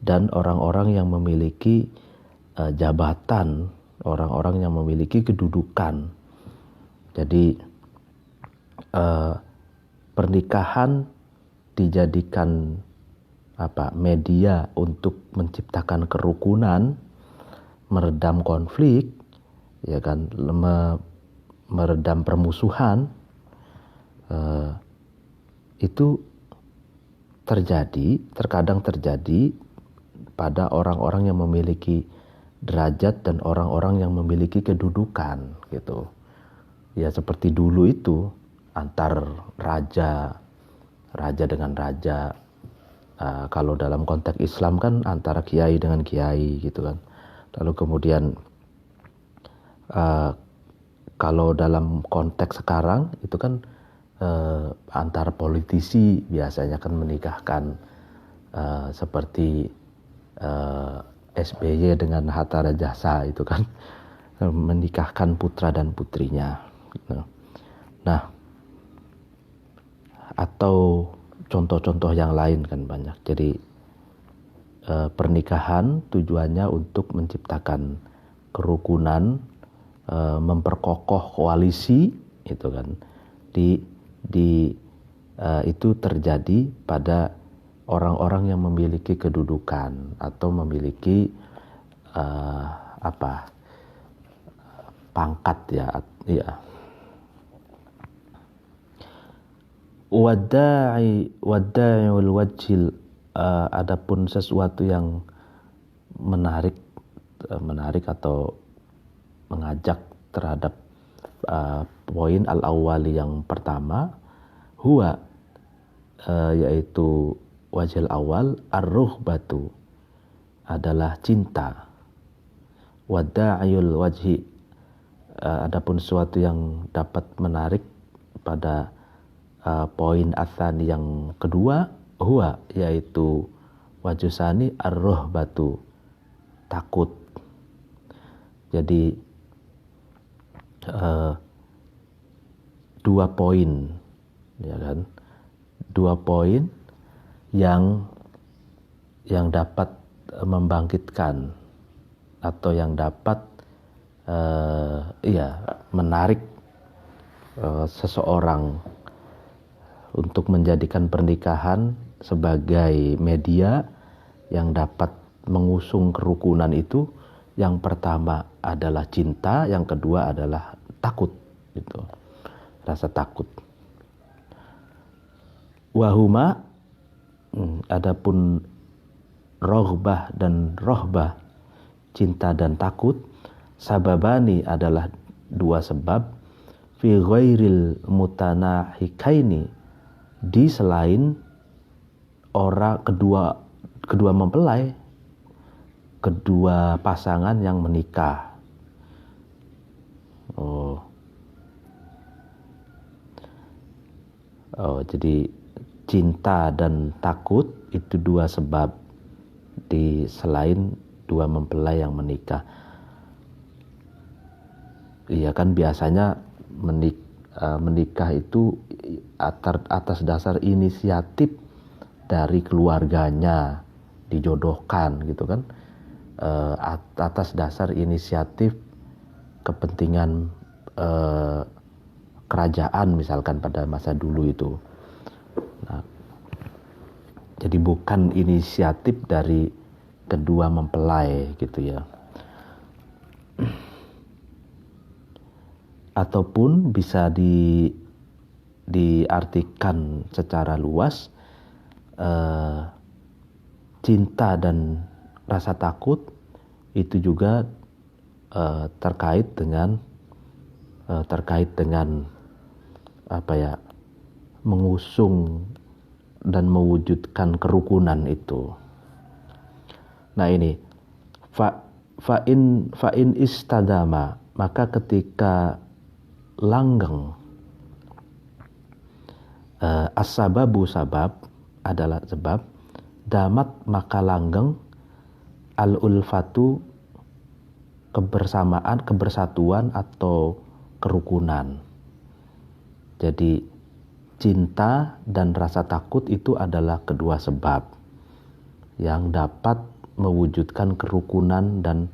dan orang-orang yang memiliki jabatan, orang-orang yang memiliki kedudukan. Jadi pernikahan dijadikan media untuk menciptakan kerukunan, meredam konflik, ya kan, meredam permusuhan. Itu terkadang terjadi pada orang-orang yang memiliki derajat dan orang-orang yang memiliki kedudukan, gitu. Ya seperti dulu itu antar raja dengan raja. Kalau dalam konteks Islam kan antara kiai dengan kiai, gitu kan. Lalu kemudian kalau dalam konteks sekarang itu kan antar politisi biasanya kan menikahkan, seperti SBY dengan Hatta Rajasa itu kan, menikahkan putra dan putrinya. Nah, atau contoh-contoh yang lain kan banyak. Jadi pernikahan tujuannya untuk menciptakan kerukunan, memperkokoh koalisi, itu kan. Itu terjadi pada orang-orang yang memiliki kedudukan atau memiliki pangkat, ya. Wada'iul wajhil, adapun sesuatu yang menarik atau mengajak terhadap poin al-awwali yang pertama, huwa, yaitu wajhil awal, ar-ruhbatu, adalah cinta. Wada'iyul wajhi, adapun sesuatu yang dapat menarik pada poin atsani yang kedua, huwa, yaitu wajusani ar-rahbatu, takut. Jadi 2 poin, ya kan? 2 poin yang dapat membangkitkan atau yang dapat menarik seseorang untuk menjadikan pernikahan sebagai media yang dapat mengusung kerukunan itu. Yang pertama adalah cinta, yang kedua adalah takut, gitu. Rasa takut. Wahuma, adapun rohbah dan rohbah, cinta dan takut, sababani adalah 2 sebab, fi ghairil mutanahikaini, di selain orang kedua mempelai, kedua pasangan yang menikah. Jadi cinta dan takut itu 2 sebab di selain 2 mempelai yang menikah. Iya kan, biasanya menikah itu atas dasar inisiatif dari keluarganya, dijodohkan gitu kan, atas dasar inisiatif kepentingan kerajaan misalkan pada masa dulu itu. Nah, jadi bukan inisiatif dari kedua mempelai gitu ya. Ataupun bisa diartikan secara luas, cinta dan rasa takut itu juga terkait dengan mengusung dan mewujudkan kerukunan itu. Nah ini fa'in istadama, maka ketika langgeng, as-sababu sabab adalah sebab, damat maka langgeng, al-ulfatu kebersamaan, kebersatuan atau kerukunan. Jadi cinta dan rasa takut itu adalah kedua sebab yang dapat mewujudkan kerukunan dan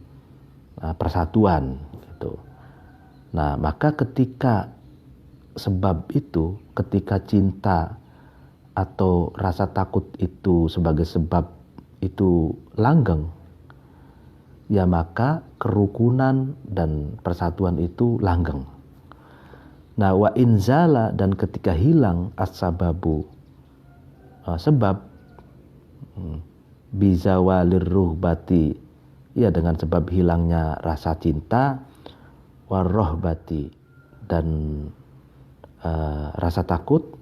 persatuan gitu. Nah, maka ketika sebab itu, ketika cinta atau rasa takut itu sebagai sebab itu langgeng, ya maka kerukunan dan persatuan itu langgeng. Nah, wa inzala, dan ketika hilang as-sababu, sebab, bizawalir ruhbati, ya dengan sebab hilangnya rasa cinta, warrohbati, dan rasa takut,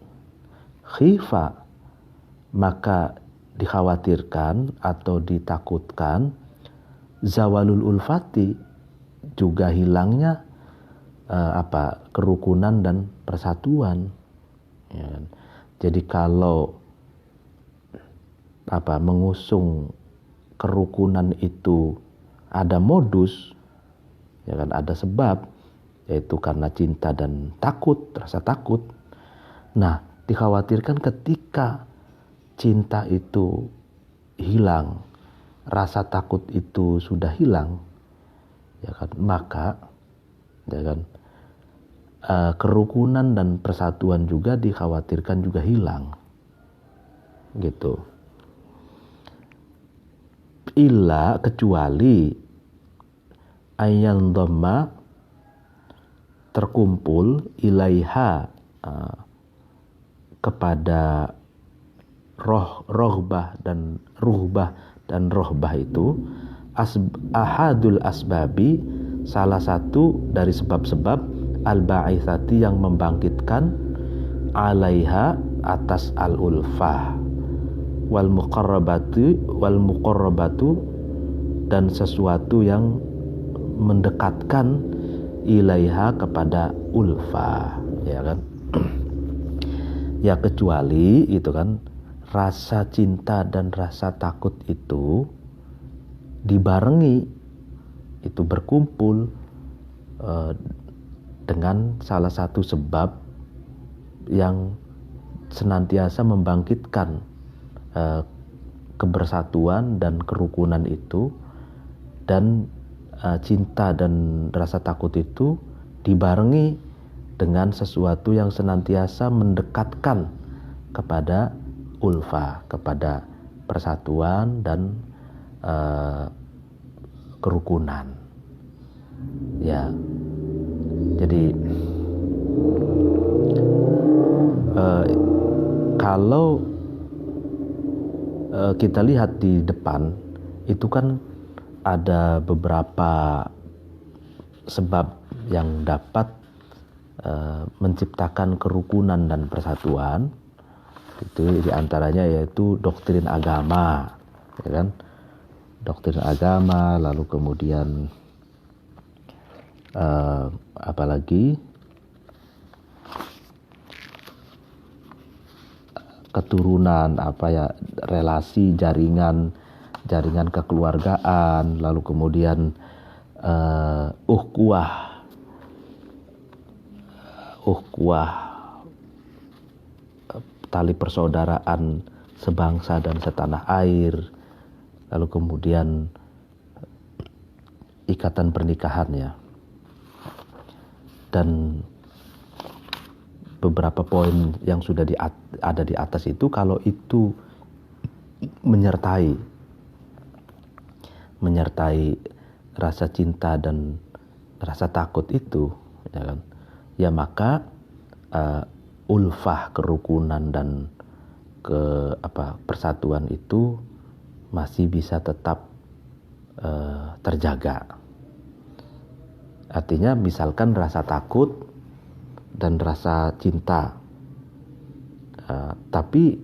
khifa, maka dikhawatirkan atau ditakutkan, zawalul ulfati, juga hilangnya kerukunan dan persatuan. Ya. Jadi kalau mengusung kerukunan itu ada modus, ya kan, ada sebab, yaitu karena cinta dan takut, rasa takut. Nah, dikhawatirkan ketika cinta itu hilang, rasa takut itu sudah hilang, ya kan, maka ya kan, kerukunan dan persatuan juga dikhawatirkan juga hilang, gitu. Illa, kecuali ayyan dhamma, terkumpul, ilaiha, kepada rohbah dan rohbah itu, ahadul asbabi, salah satu dari sebab-sebab, al-ba'ithati, yang membangkitkan, alaiha, atas al-ulfah, wal muqarrabatu, dan sesuatu yang mendekatkan ilaiha kepada ulfa, ya kan? Ya kecuali itu kan rasa cinta dan rasa takut itu dibarengi, itu berkumpul dengan salah satu sebab yang senantiasa membangkitkan kebersatuan dan kerukunan itu, dan cinta dan rasa takut itu dibarengi dengan sesuatu yang senantiasa mendekatkan kepada ulfa, kepada persatuan dan kerukunan. Ya, jadi kalau kita lihat di depan itu kan ada beberapa sebab yang dapat menciptakan kerukunan dan persatuan. Itu diantaranya yaitu doktrin agama, ya kan? Doktrin agama, lalu kemudian apalagi keturunan, relasi, jaringan kekeluargaan, lalu kemudian uhkuah tali persaudaraan sebangsa dan setanah air, lalu kemudian ikatan pernikahannya, dan beberapa poin yang sudah ada di atas itu, kalau itu menyertai rasa cinta dan rasa takut itu, ya kan? Ya maka ulfah, kerukunan dan persatuan itu masih bisa tetap terjaga. Artinya misalkan rasa takut dan rasa cinta, tapi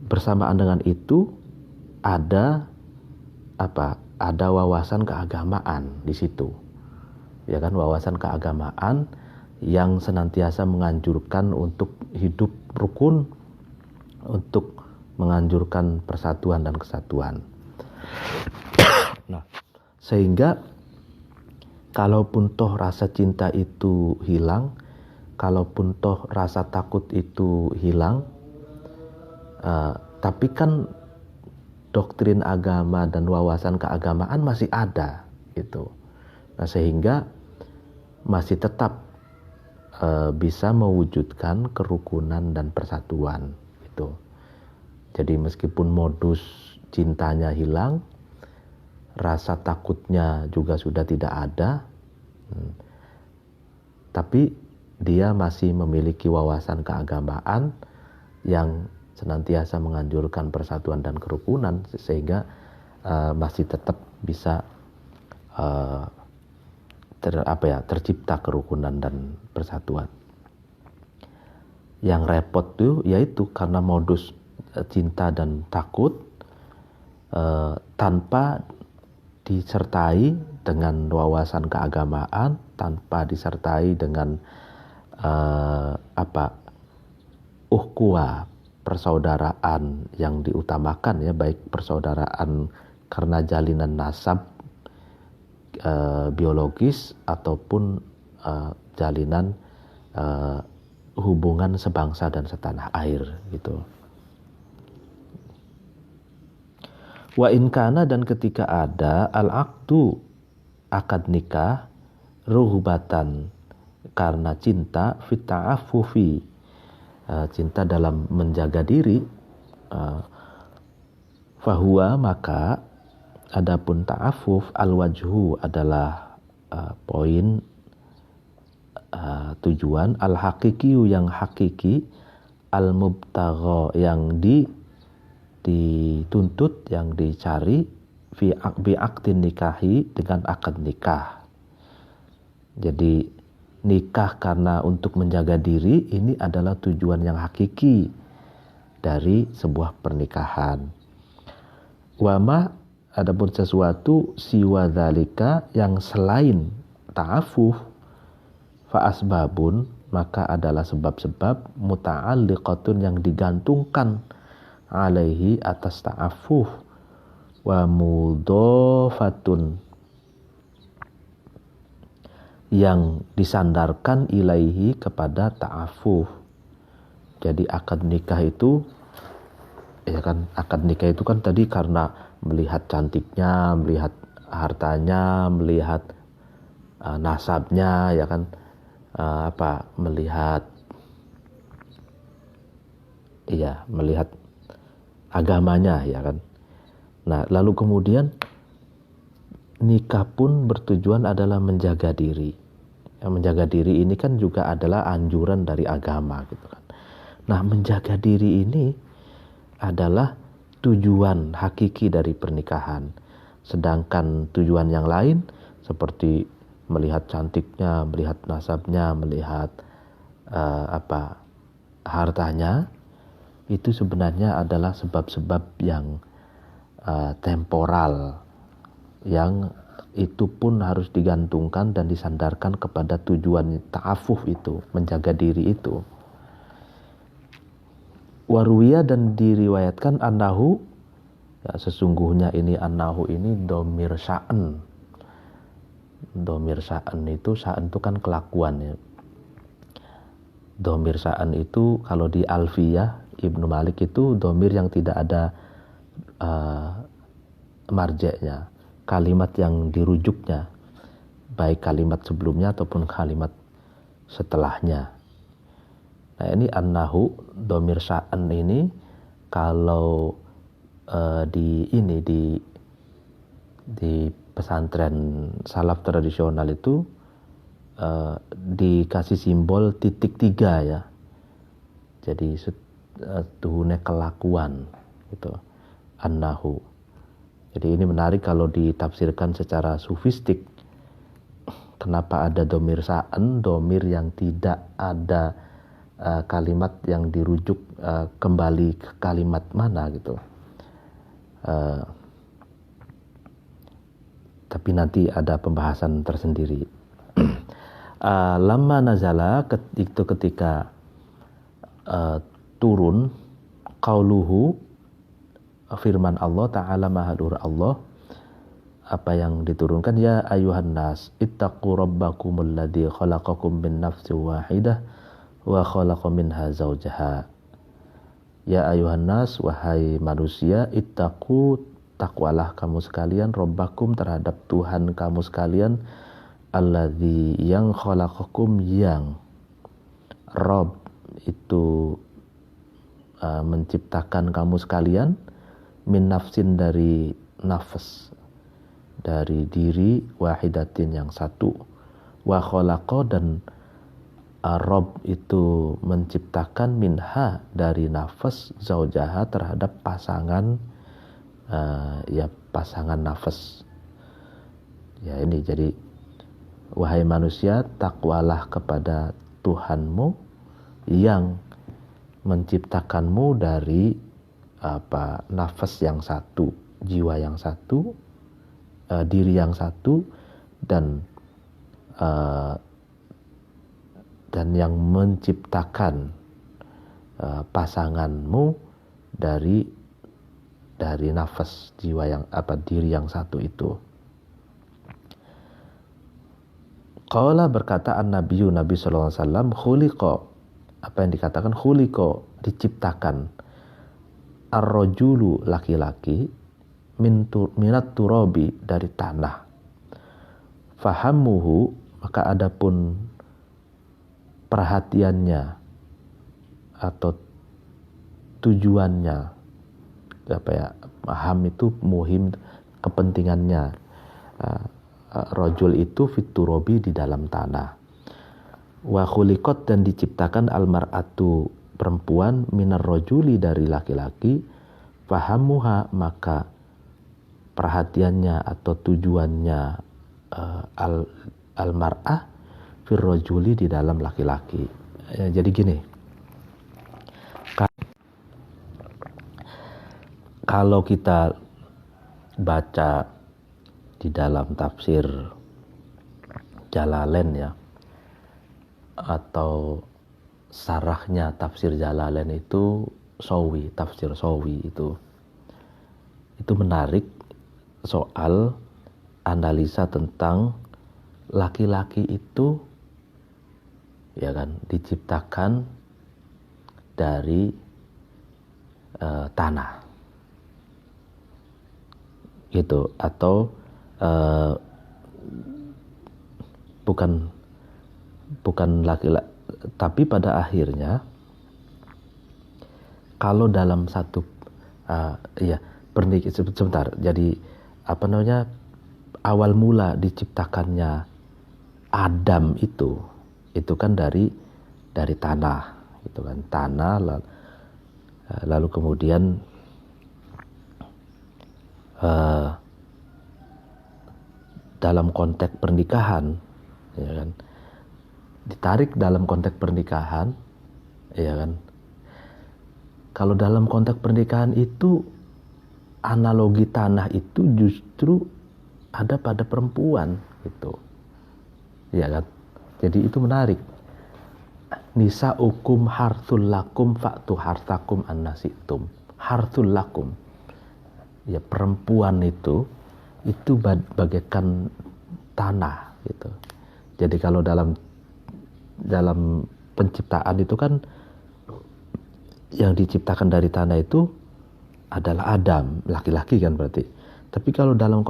bersamaan dengan itu ada wawasan keagamaan di situ, ya kan? Wawasan keagamaan yang senantiasa menganjurkan untuk hidup rukun, untuk menganjurkan persatuan dan kesatuan. Nah, sehingga kalaupun toh rasa cinta itu hilang, kalaupun toh rasa takut itu hilang, tapi kan doktrin agama dan wawasan keagamaan masih ada gitu. Nah, sehingga masih tetap bisa mewujudkan kerukunan dan persatuan itu. Jadi meskipun modus cintanya hilang, rasa takutnya juga sudah tidak ada, tapi dia masih memiliki wawasan keagamaan yang senantiasa menganjurkan persatuan dan kerukunan, sehingga masih tetap bisa tercipta kerukunan dan persatuan. Yang repot tuh yaitu karena modus cinta dan takut tanpa disertai dengan wawasan keagamaan, tanpa disertai dengan ukhuwah, persaudaraan yang diutamakan, ya, baik persaudaraan karena jalinan nasab biologis ataupun jalinan hubungan sebangsa dan setanah air gitu. Wa in kana, dan ketika ada al-aqdu, akad nikah, ruhbatan, karena cinta, fit ta'affufi, cinta dalam menjaga diri, fahuwa, maka adapun ta'affuf, al-wajhu adalah poin tujuan, al-haqiqiyu yang hakiki, al-mubtagha yang dituntut, yang dicari, bi aqdin nikahi, dengan akad nikah. Jadi nikah karena untuk menjaga diri, ini adalah tujuan yang hakiki dari sebuah pernikahan. Wama, adapun sesuatu siwa dzalika, yang selain ta'afuf fa asbabun, maka adalah sebab-sebab muta'alliqatun yang digantungkan alaihi atas ta'afuf, wa mudhafatun yang disandarkan ilaihi kepada ta'afuf. Jadi akad nikah itu ya kan, akad nikah itu kan tadi karena melihat cantiknya, melihat hartanya, melihat nasabnya, ya kan, melihat agamanya, ya kan. Nah, lalu kemudian nikah pun bertujuan adalah menjaga diri. Yang menjaga diri ini kan juga adalah anjuran dari agama, gitu kan. Nah, menjaga diri ini adalah tujuan hakiki dari pernikahan. Sedangkan tujuan yang lain seperti melihat cantiknya, melihat nasabnya, melihat hartanya, itu sebenarnya adalah sebab-sebab yang temporal, yang itu pun harus digantungkan dan disandarkan kepada tujuan ta'afuf itu, menjaga diri itu. Waruwiya, dan diriwayatkan annahu, ya, sesungguhnya ini annahu ini domir sya'an. Domir sya'an itu kan kelakuan, ya. Domir sya'an itu kalau di Alfiyah Ibnu Malik itu domir yang tidak ada marja'nya, kalimat yang dirujuknya, baik kalimat sebelumnya ataupun kalimat setelahnya. Nah, ini annahu, domir sya'an ini kalau di pesantren salaf tradisional itu dikasih simbol titik 3, ya. Jadi tuhune kelakuan gitu, annahu. Jadi ini menarik kalau ditafsirkan secara sufistik. Kenapa ada domir sya'an, domir yang tidak ada kalimat yang dirujuk kembali ke kalimat mana gitu. Tapi nanti ada pembahasan tersendiri. Lamma nazala, itu ketika turun qauluhu, firman Allah Ta'ala, Maha Luhur Allah, apa yang diturunkan, ya ayuhan nas ittaqu rabbakumul ladzi khalaqakum min nafsin wahidah wa khalaqa minha zawjaha. Ya ayuhan nas, wahai manusia, ittaqu, takwalah kamu sekalian, rabbakum, terhadap Tuhan kamu sekalian, alladzi, yang khalaqakum, yang Rabb itu menciptakan kamu sekalian, min nafsin, dari nafas, dari diri, wahidatin, yang satu, wa khalaqa, dan Rabb itu menciptakan minha, dari nafas, zaujaha, terhadap pasangan, pasangan nafas. Ya, ini jadi, wahai manusia, takwalah kepada Tuhanmu yang menciptakanmu dari nafas yang satu, jiwa yang satu, diri yang satu, dan yang menciptakan pasanganmu dari nafas, jiwa yang diri yang satu itu. Qala, berkata an-nabiyyu, Nabi sallallahu alaihi wasallam, khuliqa, apa yang dikatakan khuliqa, diciptakan, ar-rajulu, laki-laki, minat turabi, dari tanah, fahamuhu, maka adapun perhatiannya atau tujuannya, ham itu muhim, kepentingannya, rajul itu fiturabi, di dalam tanah, wa khuliqat, dan diciptakan almar'atu, perempuan, minar rajuli, dari laki-laki, fahamuha, maka perhatiannya atau tujuannya almar'ah fir rajuli, di dalam laki-laki. Jadi gini, kalau kita baca di dalam tafsir Jalalain ya, atau sarahnya tafsir Jalalain itu Sawi, tafsir Sawi itu menarik soal analisa tentang laki-laki itu ya kan diciptakan dari tanah gitu, atau bukan laki-laki, tapi pada akhirnya kalau dalam satu sebentar, jadi awal mula diciptakannya Adam itu kan dari tanah gitu kan, tanah, lalu kemudian dalam konteks pernikahan ya kan, ditarik dalam konteks pernikahan ya kan, kalau dalam konteks pernikahan itu analogi tanah itu justru ada pada perempuan gitu ya kan. Jadi itu menarik, nisaukum harthul lakum fa'tu harthakum annasitum. Harthul lakum ya, perempuan itu bagaikan tanah gitu. Jadi kalau dalam penciptaan itu kan yang diciptakan dari tanah itu adalah Adam, laki-laki kan berarti. Tapi kalau dalam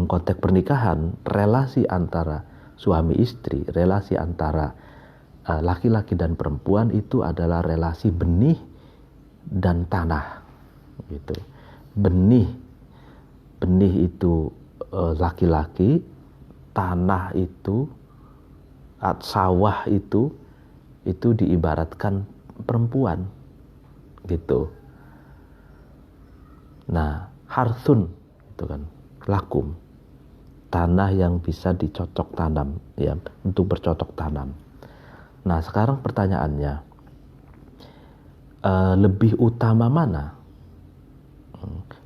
konteks pernikahan, relasi antara suami istri, relasi antara laki-laki dan perempuan itu adalah relasi benih dan tanah gitu. Benih itu laki-laki, tanah itu sawah itu diibaratkan perempuan gitu. Nah, harsun itu kan lakum, tanah yang bisa dicocok tanam ya, untuk bercocok tanam. Nah, sekarang pertanyaannya, lebih utama mana?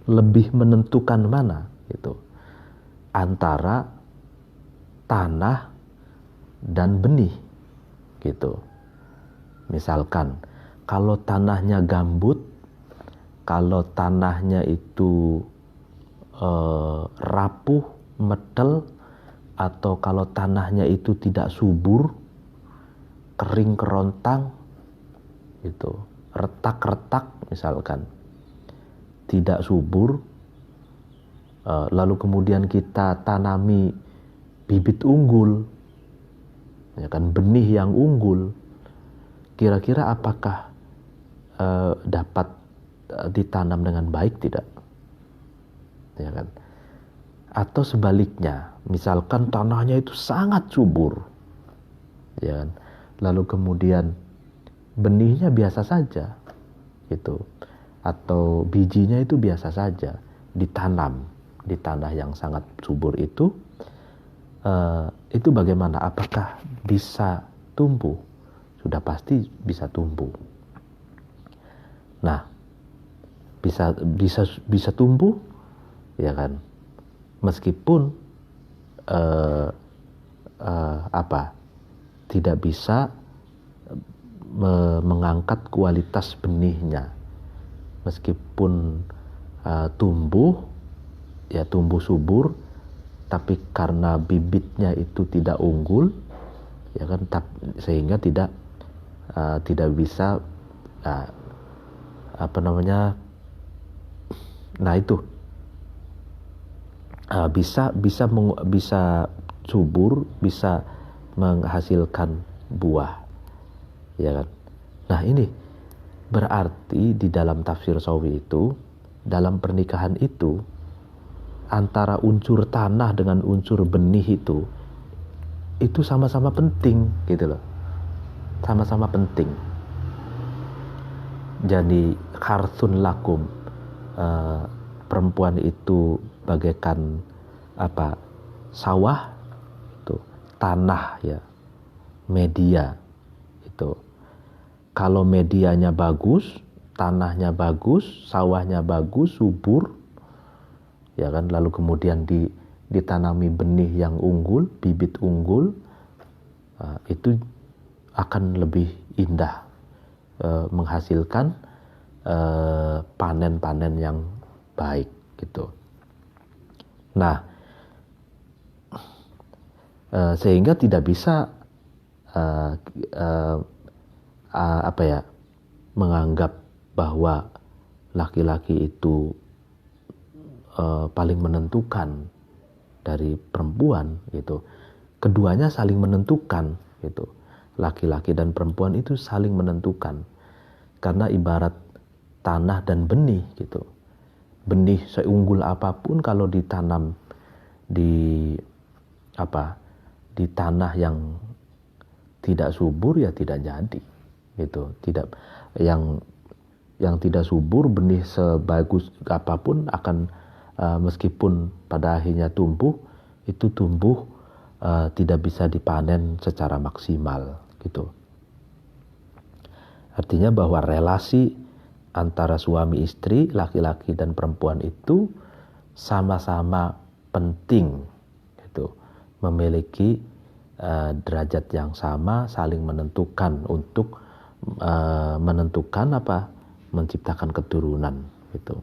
Lebih menentukan mana gitu antara tanah dan benih gitu. Misalkan kalau tanahnya gambut, kalau tanahnya itu rapuh, medel, atau kalau tanahnya itu tidak subur, kering kerontang gitu, retak-retak misalkan, tidak subur, lalu kemudian kita tanami bibit unggul ya kan, benih yang unggul, kira-kira apakah dapat ditanam dengan baik tidak ya kan? Atau sebaliknya, misalkan tanahnya itu sangat subur ya kan, lalu kemudian benihnya biasa saja gitu, atau bijinya itu biasa saja, ditanam di tanah yang sangat subur itu bagaimana? Apakah bisa tumbuh? Sudah pasti bisa tumbuh. Nah, bisa tumbuh ya kan, meskipun tidak bisa mengangkat kualitas benihnya. Meskipun tumbuh subur, tapi karena bibitnya itu tidak unggul ya kan, sehingga tidak bisa nah itu bisa subur, bisa menghasilkan buah ya kan. Nah, ini berarti di dalam tafsir Sawi itu, dalam pernikahan itu, antara unsur tanah dengan unsur benih itu sama-sama penting gitu loh. Sama-sama penting. Jadi harsun lakum, perempuan itu bagaikan sawah itu, tanah ya, media itu. Kalau medianya bagus, tanahnya bagus, sawahnya bagus, subur ya kan, lalu kemudian ditanami benih yang unggul, bibit unggul, itu akan lebih indah, menghasilkan panen-panen yang baik gitu. Nah, sehingga tidak bisa menganggap bahwa laki-laki itu paling menentukan dari perempuan gitu. Keduanya saling menentukan gitu. Laki-laki dan perempuan itu saling menentukan. Karena ibarat tanah dan benih gitu. Benih seunggul apapun kalau ditanam di tanah yang tidak subur ya tidak jadi gitu. Yang tidak subur, benih sebagus apapun akan meskipun pada akhirnya tumbuh, itu tumbuh tidak bisa dipanen secara maksimal gitu. Artinya bahwa relasi antara suami istri, laki-laki dan perempuan itu sama-sama penting gitu. Memiliki derajat yang sama, saling menentukan untuk menciptakan keturunan gitu.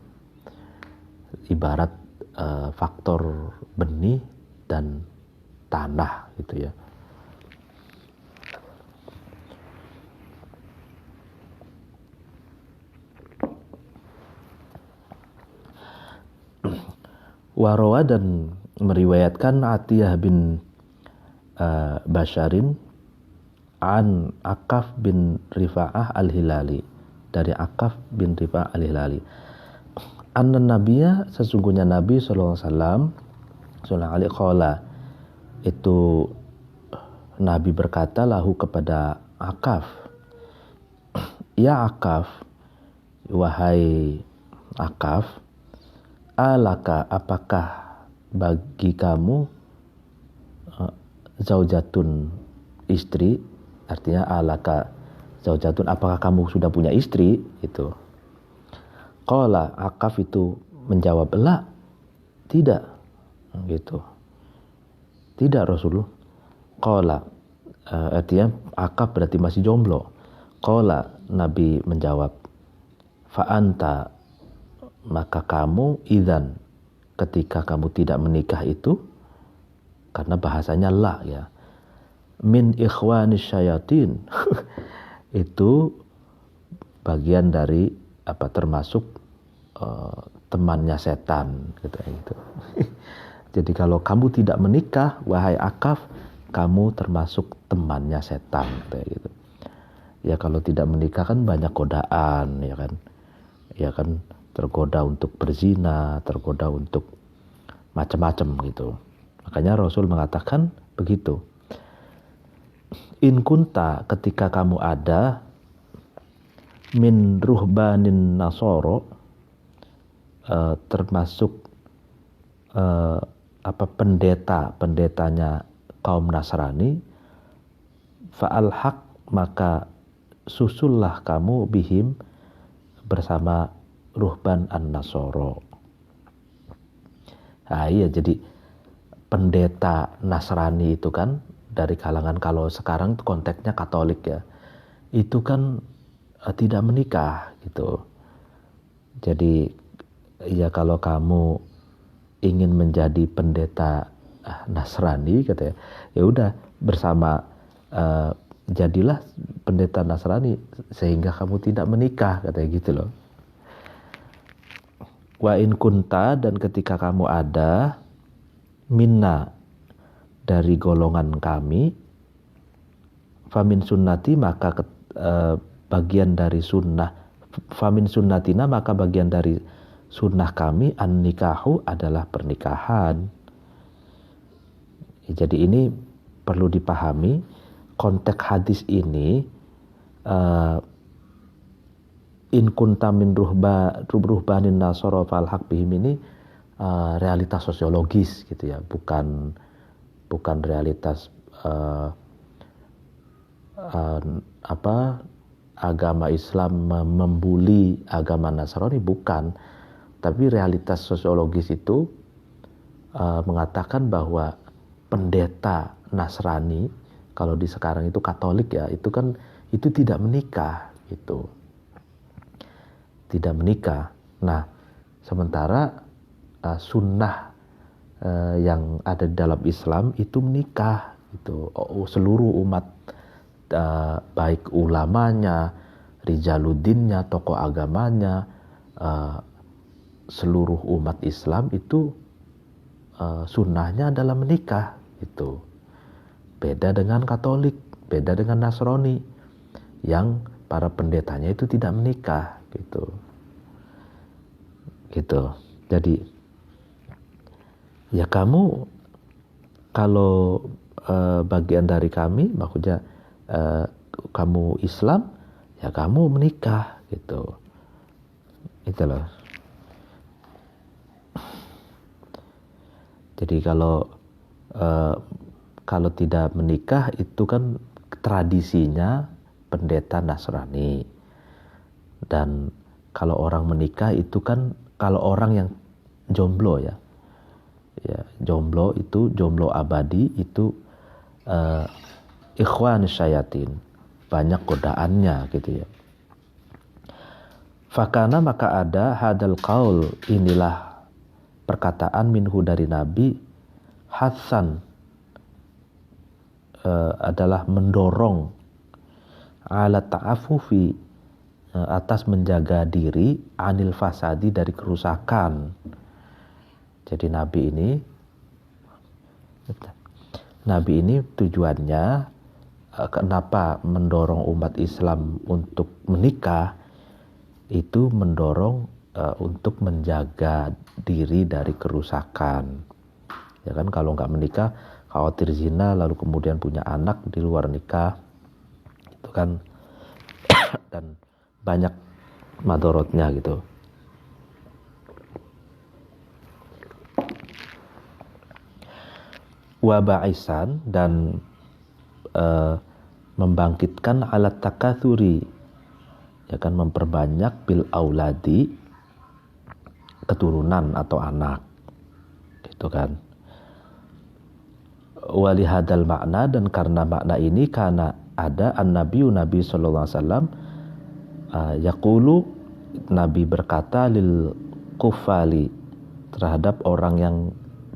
Ibarat faktor benih dan tanah gitu ya. Warawa dan meriwayatkan Atiyah bin Basharin an Aqaf bin Rifa'ah al-Hilali, dari Aqaf bin Rifa'ah al-Hilali. Anna Nabiya, sesungguhnya Nabi sallallahu alaihi wasallam itu Nabi berkata lahu kepada Aqaf, ya Aqaf, wahai Aqaf, alaka, apakah bagi kamu zaujatun, istri, artinya alaka zaujatun, apakah kamu sudah punya istri itu. Qala, Aqaf itu menjawab, la, tidak gitu. Tidak Rasulullah. Qala, artinya Aqaf berarti masih jomblo. Qala, Nabi menjawab, fa anta, maka kamu, idzan, ketika kamu tidak menikah itu, karena bahasanya la ya, min ikhwanis syayatin itu bagian dari termasuk temannya setan gitu. Jadi kalau kamu tidak menikah, wahai Aqaf, kamu termasuk temannya setan gitu. Ya kalau tidak menikah kan banyak godaan ya kan tergoda untuk berzina, tergoda untuk macam-macam gitu. Makanya Rasul mengatakan begitu. In kunta, ketika kamu ada, min ruhbanin nasoro, termasuk pendetanya kaum Nasrani, fa'al haq, maka susullah kamu bihim, bersama ruhban an-nasoro. Nah iya, jadi pendeta Nasrani itu kan dari kalangan, kalau sekarang konteksnya Katolik ya, itu kan tidak menikah gitu. Jadi ya kalau kamu ingin menjadi pendeta Nasrani katanya, ya udah bersama jadilah pendeta Nasrani sehingga kamu tidak menikah katanya gitu loh. Wa in kunta, dan ketika kamu ada, minna, dari golongan kami, famin sunnati, maka bagian dari sunnah, famin sunnatina, maka bagian dari sunnah kami, an nikahu, adalah pernikahan. Jadi ini perlu dipahami konteks hadis ini. In kunta min ruhbanin nasoro fal haq bihim ini realitas sosiologis gitu ya, bukan realitas agama Islam membuli agama Nasrani, bukan, tapi realitas sosiologis itu mengatakan bahwa pendeta Nasrani, kalau di sekarang itu Katolik ya, itu tidak menikah gitu. Tidak menikah. Nah, sementara sunnah yang ada di dalam Islam itu menikah gitu. Seluruh umat, baik ulamanya, rijaluddinnya, tokoh agamanya, seluruh umat Islam itu sunnahnya adalah menikah gitu. Beda dengan Katolik, beda dengan Nasrani yang para pendetanya itu tidak menikah gitu. Jadi ya kamu kalau bagian dari kami, maksudnya kamu Islam, ya kamu menikah gitu. Itu loh. Jadi kalau tidak menikah itu kan tradisinya pendeta Nasrani. Dan kalau orang menikah itu kan kalau orang yang jomblo ya, jomblo itu jomblo abadi itu ikhwan syayatin, banyak godaannya gitu ya. Fakana maka ada hadal qaul, inilah perkataan minhu dari Nabi, Hasan adalah mendorong ala ta'afufi, atas menjaga diri, anil fasadi dari kerusakan. Jadi Nabi ini tujuannya kenapa mendorong umat Islam untuk menikah, itu mendorong untuk menjaga diri dari kerusakan. Ya kan, kalau nggak menikah khawatir zina lalu kemudian punya anak di luar nikah, itu kan dan banyak madorotnya gitu. Waba'isan, dan membangkitkan alat takatsuri, ya kan, memperbanyak bil auladi, keturunan atau anak gitu kan. Walihadal makna, dan karena makna ini, karena ada Nabi sallallahu alaihi wasallam yaqulu, Nabi berkata lil kufali, terhadap orang yang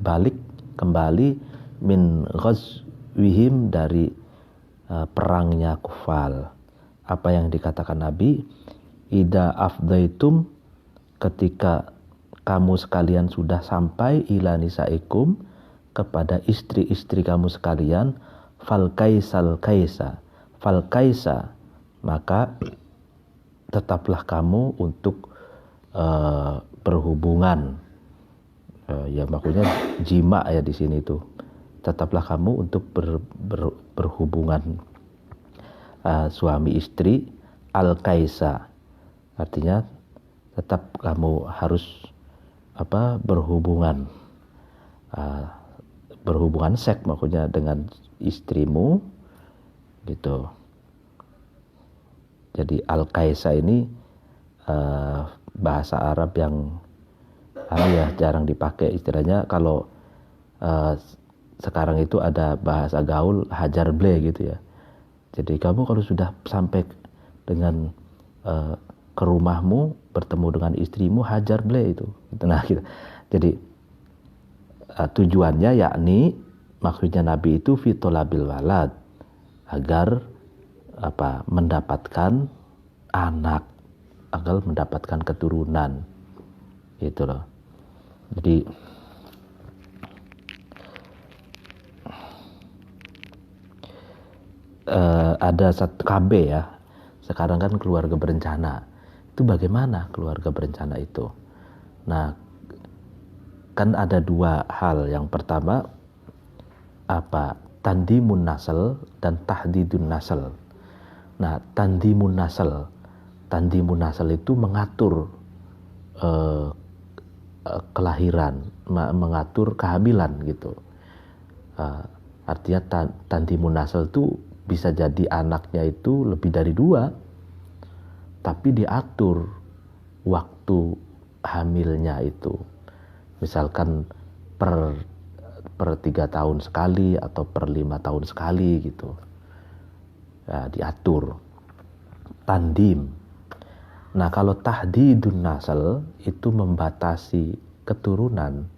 balik kembali min ghazwihim, dari perangnya kufal. Apa yang dikatakan Nabi? Ida afdaitum, ketika kamu sekalian sudah sampai ila nisaikum, kepada istri-istri kamu sekalian, fal kaisa, maka tetaplah kamu untuk berhubungan, ya maksudnya jima ya di sini tuh. Tetaplah kamu untuk berhubungan suami istri, al kaisa, artinya tetap kamu harus berhubungan seks, maksudnya dengan istrimu gitu. Jadi al kaisa ini bahasa Arab yang jarang dipakai istilahnya. Kalau sekarang itu ada bahasa gaul hajar ble gitu ya. Jadi kamu kalau sudah sampai dengan ke rumahmu, bertemu dengan istrimu, hajar ble itu. Nah gitu. Jadi tujuannya yakni, maksudnya Nabi itu fitolabil walad, agar mendapatkan anak, agar mendapatkan keturunan gitu loh. Jadi ada satu KB ya, sekarang kan keluarga berencana. Itu bagaimana keluarga berencana itu? Nah, kan ada dua hal. Yang pertama tandimun nasl dan tahdidun nasl. Nah, tandimun nasl itu mengatur kelahiran, mengatur kehamilan gitu. Artinya tandimun nasl itu bisa jadi anaknya itu lebih dari 2, tapi diatur waktu hamilnya itu. Misalkan per per 3 tahun sekali atau per 5 tahun sekali gitu. Ya, diatur. Tandim. Nah, kalau tahdidun nasl itu membatasi keturunan.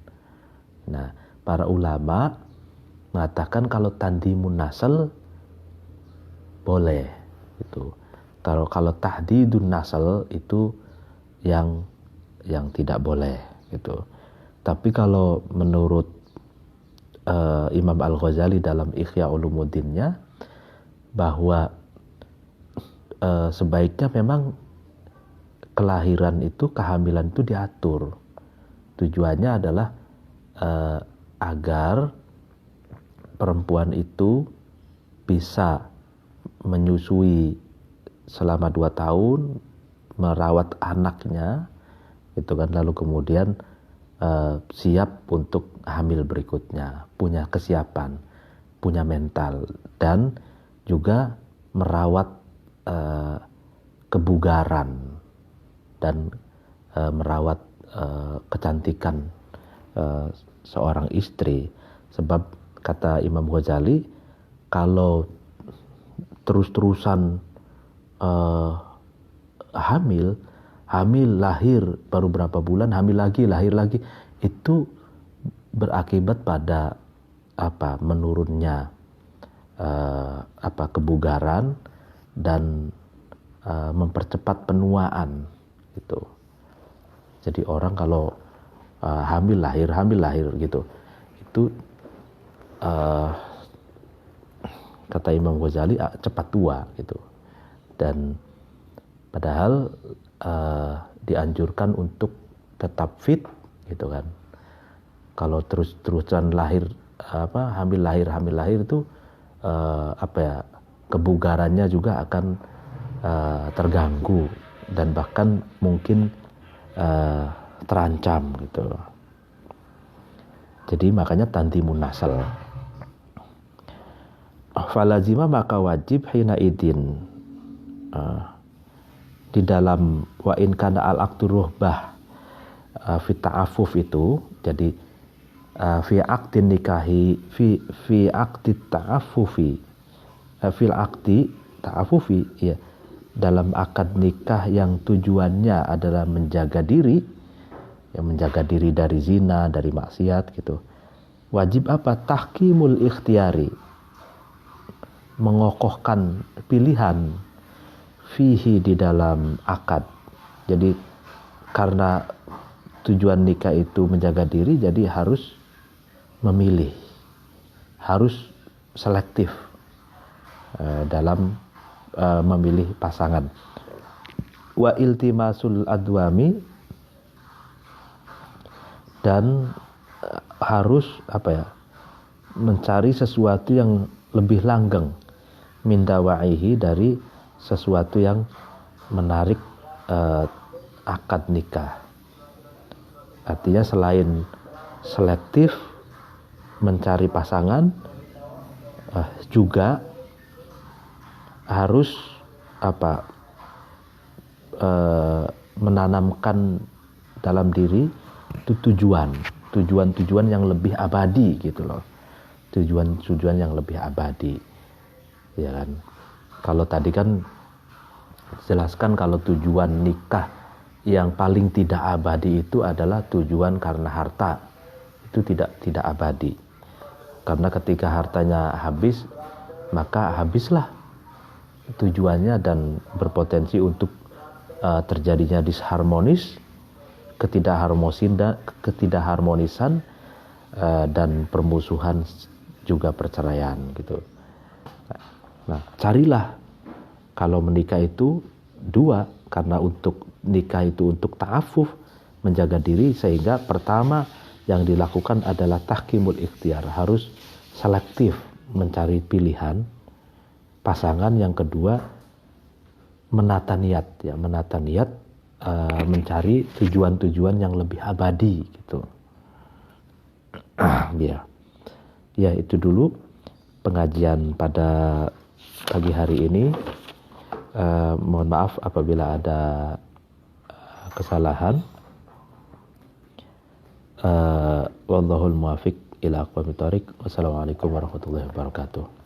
Nah, para ulama mengatakan kalau tandimun nasl boleh gitu. Kalau tahdidun nasl itu yang tidak boleh gitu. Tapi kalau menurut Imam Al-Ghazali dalam Ihya Ulumuddinnya, bahwa sebaiknya memang kelahiran itu, kehamilan itu diatur. Tujuannya adalah agar perempuan itu bisa menyusui selama 2 tahun, merawat anaknya, gitu kan, lalu kemudian siap untuk hamil berikutnya, punya kesiapan, punya mental, dan juga merawat kebugaran dan merawat kecantikan seorang istri. Sebab kata Imam Ghazali, kalau terus-terusan hamil lahir baru berapa bulan, hamil lagi, lahir lagi, itu berakibat pada menurunnya kebugaran dan mempercepat penuaan gitu. Jadi orang kalau hamil lahir gitu, itu kata Imam Ghazali cepat tua gitu. Dan padahal dianjurkan untuk tetap fit gitu kan. Kalau terus-terusan hamil lahir itu kebugarannya juga akan terganggu dan bahkan mungkin terancam gitu. Jadi makanya tandimun nasl. Falazima, maka wajib hina idin di dalam wa in kana al aqdu ruhbah fi ta'affuf itu, jadi fi aqdin nikahi fi aqdi ta'affufi fil aqdi ta'affufi, ya, dalam akad nikah yang tujuannya adalah menjaga diri, yang menjaga diri dari zina, dari maksiat gitu. Wajib apa? Tahkimul ikhtiyari, mengokohkan pilihan fihi, di dalam akad. Jadi karena tujuan nikah itu menjaga diri, jadi harus memilih, harus selektif dalam memilih pasangan. Wa iltimasul adwami, dan harus mencari sesuatu yang lebih langgeng, min dawa'ihi, dari sesuatu yang menarik akad nikah. Artinya selain selektif mencari pasangan, juga harus menanamkan dalam diri itu tujuan yang lebih abadi gitu loh. Tujuan yang lebih abadi, ya kan. Kalau tadi kan jelaskan kalau tujuan nikah yang paling tidak abadi itu adalah tujuan karena harta. Itu tidak abadi. Karena ketika hartanya habis, maka habislah tujuannya dan berpotensi untuk terjadinya disharmonis, ketidakharmonisan dan permusuhan, juga perceraian gitu. Nah, carilah kalau menikah itu 2, karena untuk nikah itu untuk ta'affuf, menjaga diri, sehingga pertama yang dilakukan adalah tahkimul ikhtiar, harus selektif mencari pilihan pasangan. Yang kedua, menata niat, mencari tujuan-tujuan yang lebih abadi gitu. Ya, itu dulu pengajian pada pagi hari ini. Mohon maaf apabila ada kesalahan. Wallahul muwafiq ila aqwamit thoriq. Wassalamualaikum warahmatullahi wabarakatuh.